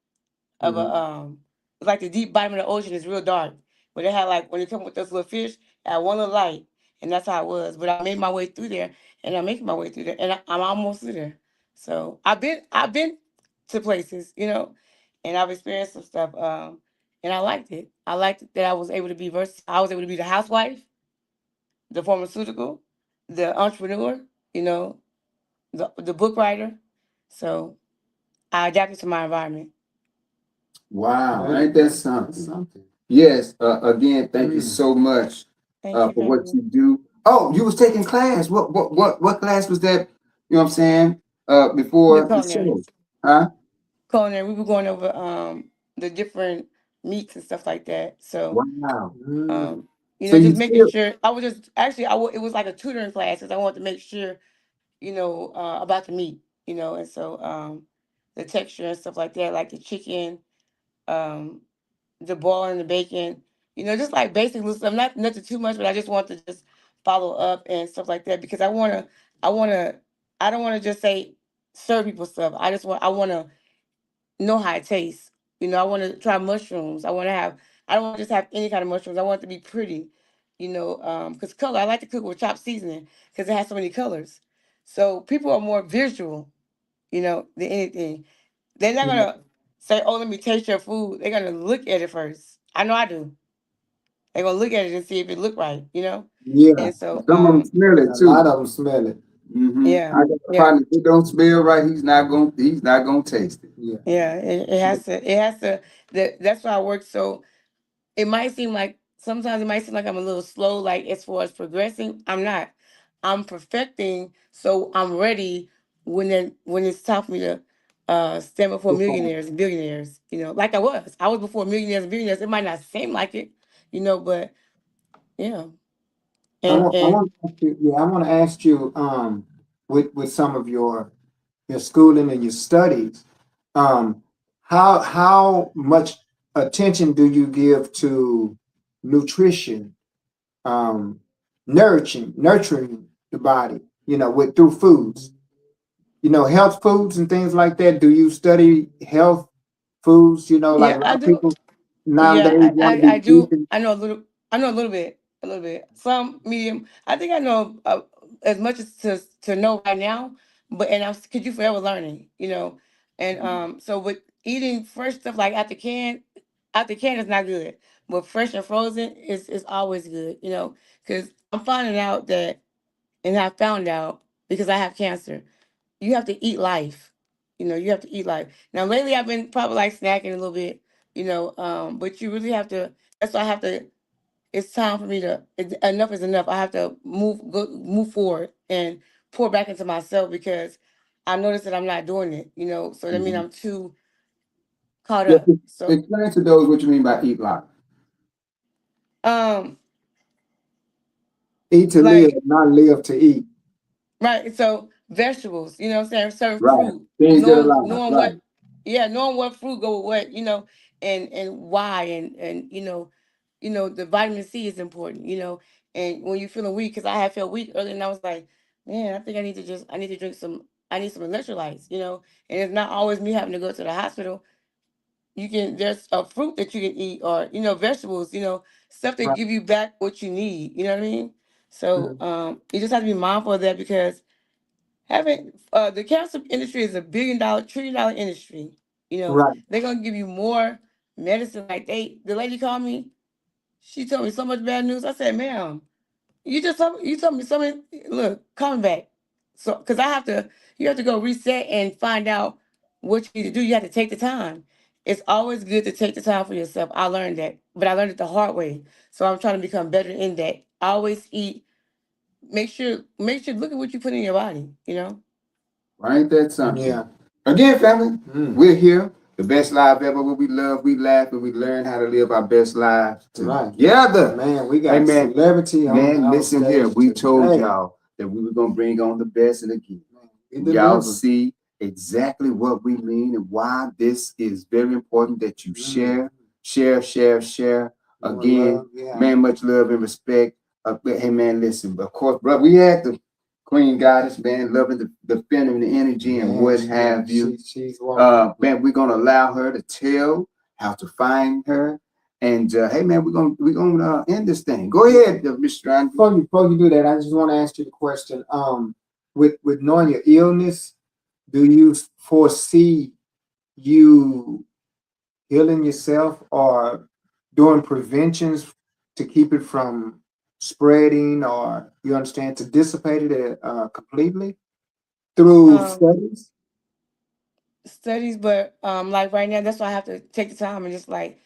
of Mhm. it's like the deep bottom of the ocean is real dark. But it had like when you come with those little fish, it had one little light, and that's how it was. But I made my way through there, and I'm making my way through there, and I'm almost through there. So I've been to places, and I've experienced some stuff, and I liked it. I liked that I was able to be versatile. I was able to be the housewife, the pharmaceutical, the entrepreneur, you know, the book writer. So I adapted to my environment. Wow. Ain't that That's something? something. Yes. Again, thank you Mm. so much Thank you for for what having me. you do. Oh, you was taking class. What class was that? You know what I'm saying? The Before the culinary. show, huh? Culinary. We were going over the different meats and stuff like that. So Wow. Mm. So you just making still sure. I was just actually it was like a tutoring class because I wanted to make sure about the meat. And so the texture and stuff like that, like the chicken, um, the boiling, the bacon. Just like basic little stuff. Not nothing too much, but I just want to just follow up and stuff like that because I wanna, I don't want to just say serve people stuff. I want to know how it tastes. I want to try mushrooms. I don't want to just have any kind of mushrooms. I want it to be pretty, because color, I like to cook with chopped seasoning because it has so many colors. So people are more visual, than anything. They're not Yeah. gonna say, "Oh, let me taste your food," they're gonna look at it first. I know I do. They're gonna look at it and see if it look right, you know. Yeah. And so, Some of them smell A it lot too. of them smell it. yeah, I got a yeah, partner. If it don't smell right, he's not gonna taste it. Yeah. yeah. It has to. It has to. That's why I work so. It might seem like sometimes it might seem like I'm a little slow, like as far as progressing. I'm not. I'm perfecting, so I'm ready when it's time for me to stand before millionaires and billionaires. You know, like I was. I was before millionaires and billionaires. It might not seem like it, you know, but yeah. I And want to ask you, yeah, I want to ask you, with some of your schooling and your studies, how much attention do you give to nutrition, nurturing the body, with through foods, health foods and things like that? Do you study health foods? Like yeah, a I lot of do. people Yeah, nowadays want to I be do. vegan. I know a little. I know a little bit. A little bit. Some medium. I think I know as much as to know right now. But and I'm because you forever learning. You know, and so with eating fresh stuff like out the can is not good. But fresh and frozen is always good. You know, because I'm finding out that, and I found out because I have cancer. You have to eat life. You know, you have to eat life. Now lately I've been probably like snacking a little bit, but you really have to that's why I have to it's time for me to enough is enough. I have to move forward and pour back into myself because I noticed that I'm not doing it, so that means Mhm. I'm too caught Yeah, up. So explain to those what you mean by eat life. um Eat to live, like not live to eat. right. So vegetables, you know what I'm saying? Certain Right. fruit, Things that are knowing alive. knowing Right. what, yeah, knowing what fruit go with what, and why, and the vitamin C is important, and when you're feeling weak, because I had felt weak earlier, and I was like, man, I think I need to drink I need some electrolytes, and it's not always me having to go to the hospital. There's a fruit that you can eat, or vegetables, stuff that Right. give you back what you need. You know what I mean? So Mhm. you just have to be mindful of that because having the cancer industry is a $1 trillion industry. Right. They're gonna give you more medicine. Like the lady called me, she told me so much bad news. I said, ma'am, you told me something. Look, coming back. So because you have to go reset and find out what you need to do. You have to take the time. It's always good to take the time for yourself. I learned that, but I learned it the hard way. So I'm trying to become better in that. Always eat. Make sure look at what you put in your body. Ain't that something? Yeah. Again, family, Mm. we're here. The best life ever. Where we love, we laugh, and we learn how to live our best lives Right. together. Man, we got Amen. celebrity on Man, our listen here. stage We told today. y'all that we were gonna bring on the best, and again, We y'all delivered. see exactly what we mean and why this is very important that you share. More Again, love, yeah. man, much love and respect. Hey, man, listen. Of course, brother, we had the Queen Goddess, man, loving the feminine energy and Man, what have you. she's wonderful. Man, we're gonna allow her to tell how to find her. And hey, man, we're gonna end this thing. Go ahead, Mr. Andrew. Before you do that, I just want to ask you the question. With knowing your illness, do you foresee you healing yourself or doing preventions to keep it from spreading, or you understand, to dissipate it completely through Um, studies? Studies, but like right now, that's why I have to take the time and just like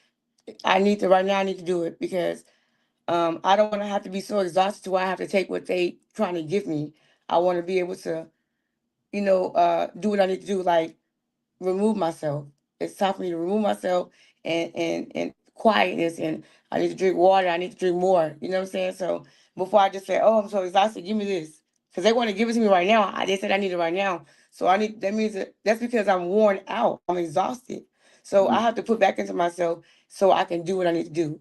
right now I need to do it because I don't want to have to be so exhausted to where I have to take what they trying to give me. I want to be able to, do what I need to do, like remove myself. It's time for me to remove myself and quietness, and I need to drink water. I need to drink more. You know what I'm saying? So before I just say, "Oh, I'm so exhausted, give me this," because they want to give it to me right now. They said I need it right now, so I need. That means that's because I'm worn out. I'm exhausted, so I have to put back into myself so I can do what I need to do.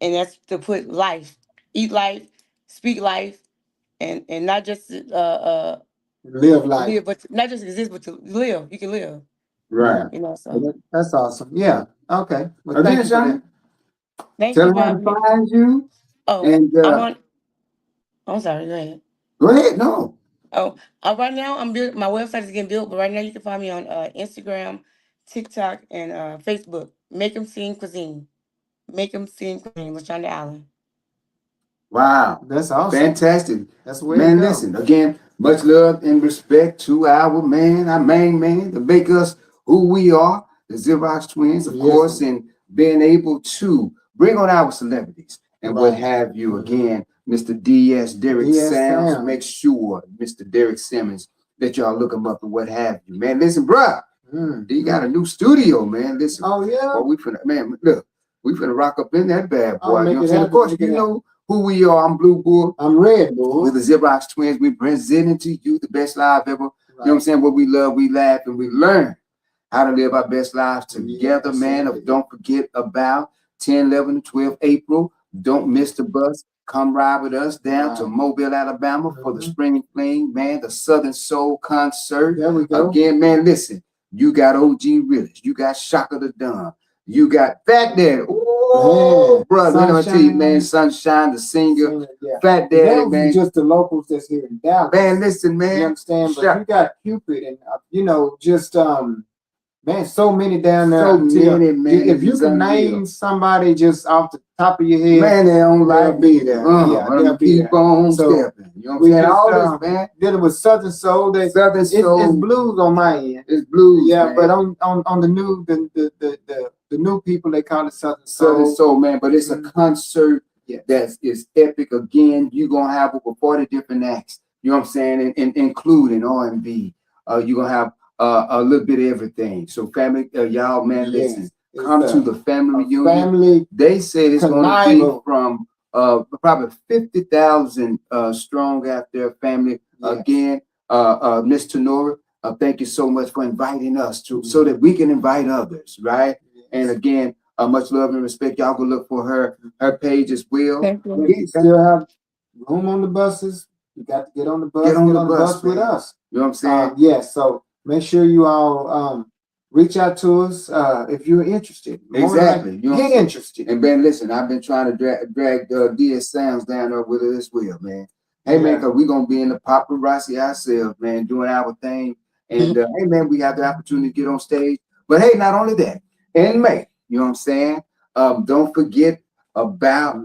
And that's to put life, eat life, speak life, and not just Live life. live, but not just exist, but to live. You can live. Right. So That's awesome. Yeah. Okay. Well, Again, thank you for Sean, that. thank tell you them for how to having me. find you. Oh, And I'm on. I'm sorry. Go ahead. go ahead. No. Oh, right now I'm built. My website is getting built, but right now you can find me on Instagram, TikTok and Facebook. Make them sing cuisine. Make them sing cuisine. LaShonda Allen. Wow. That's awesome. Fantastic. That's the way Man, to go. listen, again, much love and respect to our man, our main man, to make us who we are, the Xerox Twins, of Yes, course, sir. and being able to bring on our celebrities and what Right. have you. Mhm. Again, Mr. D.S. Derek D.S. Sims, Sims. make sure, Mr. Derek Simmons, that y'all look him up and what have you. Man, listen, bruh, he got a new studio, man. Listen, Oh yeah. boy, we finna, man, look, we finna rock up in that bad Oh, boy. make You know what I'm it saying? Of happen, course, make you it know who we are. I'm Blue Bull. I'm Red Bull. We're the Xerox Twins. We presenting to you the best live ever. You know what I'm saying? What we love, we laugh, and we learn how to live our best lives together, Yes, man. indeed. Don't forget about 10, 11, and 12 April. Don't miss the bus. Come ride with us down to Right. Mobile, Alabama for the Mhm. Spring Fling, man, the Southern Soul concert. There we go. Again, man, listen, you got OG Willis, you got Shaka the Don, you got Fat Daddy. Oh, Man, brother, let me tell you, man, Sunshine. Sunshine, the singer, Singer, yeah. Fat That Daddy, was man. just the locals that's here in Dallas. Man, listen, You man. understand? But Shut- you got Cupid and you know, just man, so many down there. So many, man. If you It's can unreal. name somebody just off the top of your head, Man, they don't they'll like be there. Yeah, they'll be keep there. on So, stepping. You know what I'm we saying? just, All this, man. dealing with Southern Soul. Southern It's Soul. blues on my end. It's blues, Yeah, man. but on the new the new people, they call it Southern Southern Soul. Soul, man. But it's a Mhm. concert Yes. that is epic. Again, you're gonna have over 40 different acts. You know what I'm saying? And including R&B. You're gonna have a little bit of everything. So, family, y'all, man, Yes. listen. It's Come a- to the family a reunion. family. They said it's going to be Connival. from probably 50,000 strong out there, family. Yes. Again, Miss Tenora, thank you so much for inviting us to so Mhm. that we can invite others, right? Yes. And again, much love and respect. Y'all go look for her page as well. Thank you. We still have room on the buses. You got to get on the bus. Get on the bus, with man. us. You know what I'm saying? Yes. So make sure you all reach out to us if you're interested. More Exactly. like, You know what I'm get saying? interested. And Ben, listen, I've been trying to drag DS Sounds down there with us as well, man. Hey, man, Yeah. because we're going to be in the paparazzi ourselves, man, doing our thing. And hey, man, we have the opportunity to get on stage. But hey, not only that, in May, you know what I'm saying? Don't forget about,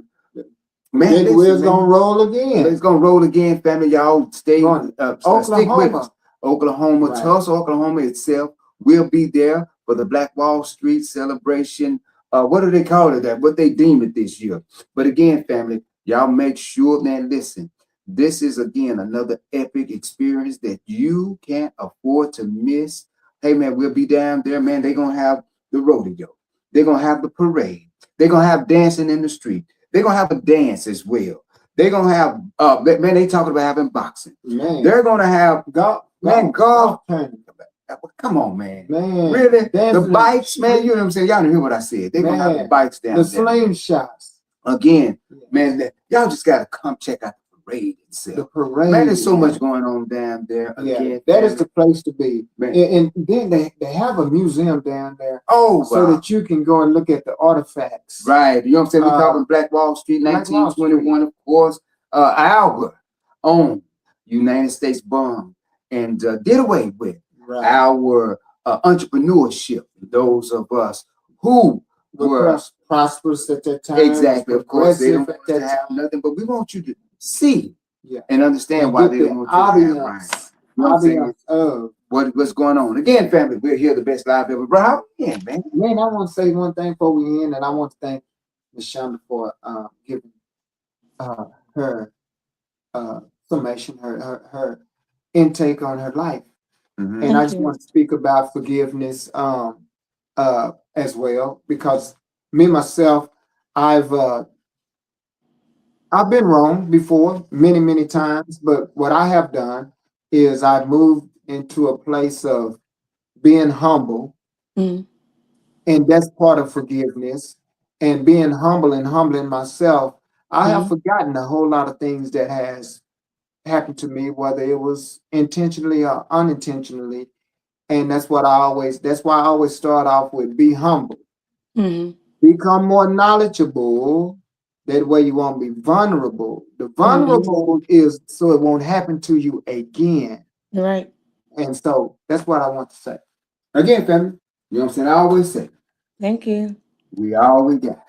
man, Big listen, wheels man, gonna roll again. it's going to roll again, family. Y'all stay, Going stick with us. Oklahoma, Right. Tulsa, Oklahoma itself will be there for the Black Wall Street celebration. What do they call it? What they deem it this year. But again, family, y'all make sure, man, listen. This is again another epic experience that you can't afford to miss. Hey, man, we'll be down there, man. They're gonna have the rodeo. They're gonna have the parade. They're gonna have dancing in the street. They're gonna have a dance as well. They're gonna have man, they talking about having boxing. Man. They're gonna have golf. tournament. Come on, man. Man. Really? The Dancing bikes, man. You know what I'm saying? Y'all didn't hear what I said. They're gonna have the Man. bikes down The there. slingshots. Again, Yeah. man, y'all just gotta come check out the parade itself. The parade. Man, there's so much going on down there. Yeah, Again, that is the place to be. Man. And then they have a museum down there oh, so wow. that you can go and look at the artifacts. Right. You know what I'm saying? We're Uh, talking Black Wall Street, Black Wall 1921, of course. Our own United States bomb and did away with Right. our entrepreneurship. Those of us who were prosperous at that time. exactly, of course, they don't progressive want at to that have nothing, but we want you to see Yeah. and understand And why get they the don't want you to have audience. right. You know what I'm saying? Audience of. What's going on? Again, family, we're here, the best live ever. Bro, how we in, man? Man, I want to say one thing before we end, and I want to thank Ms. Shonda for giving her summation, her intake on her life. Mhm. And I Thank just you. want to speak about forgiveness as well, because me myself, I've been wrong before many times, but what I have done is I've moved into a place of being humble, Mm. and that's part of forgiveness. And being humble and humbling myself, I have forgotten a whole lot of things that has happened to me, whether it was intentionally or unintentionally. And that's why I always start off with be humble, Mhm. become more knowledgeable. That way you won't be vulnerable. The vulnerable is so it won't happen to you again. You're right. And so that's what I want to say. Again, family, You know what I'm saying? I always say, Thank you. we all we got.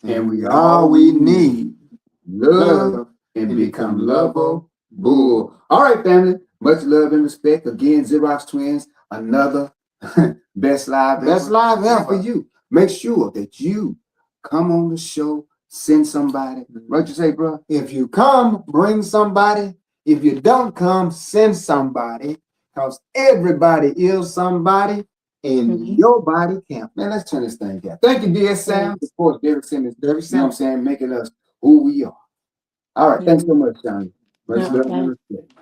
And we all we need. Love and become lovable. Bull. All right, family. Much love and respect. Again, Xerox Twins, another best live Best live for ever. you. Make sure that you come on the show, send somebody. What you say, bro? If you come, bring somebody. If you don't come, send somebody. Because everybody is somebody in Mhm. your body camp. Man, let's turn this thing down. Thank you, dear Sam. Of course, Derek Simmons. Derek You know what I'm saying? Making us who we are. All right. Thanks so much, Johnny. Much Yeah, love okay. and respect.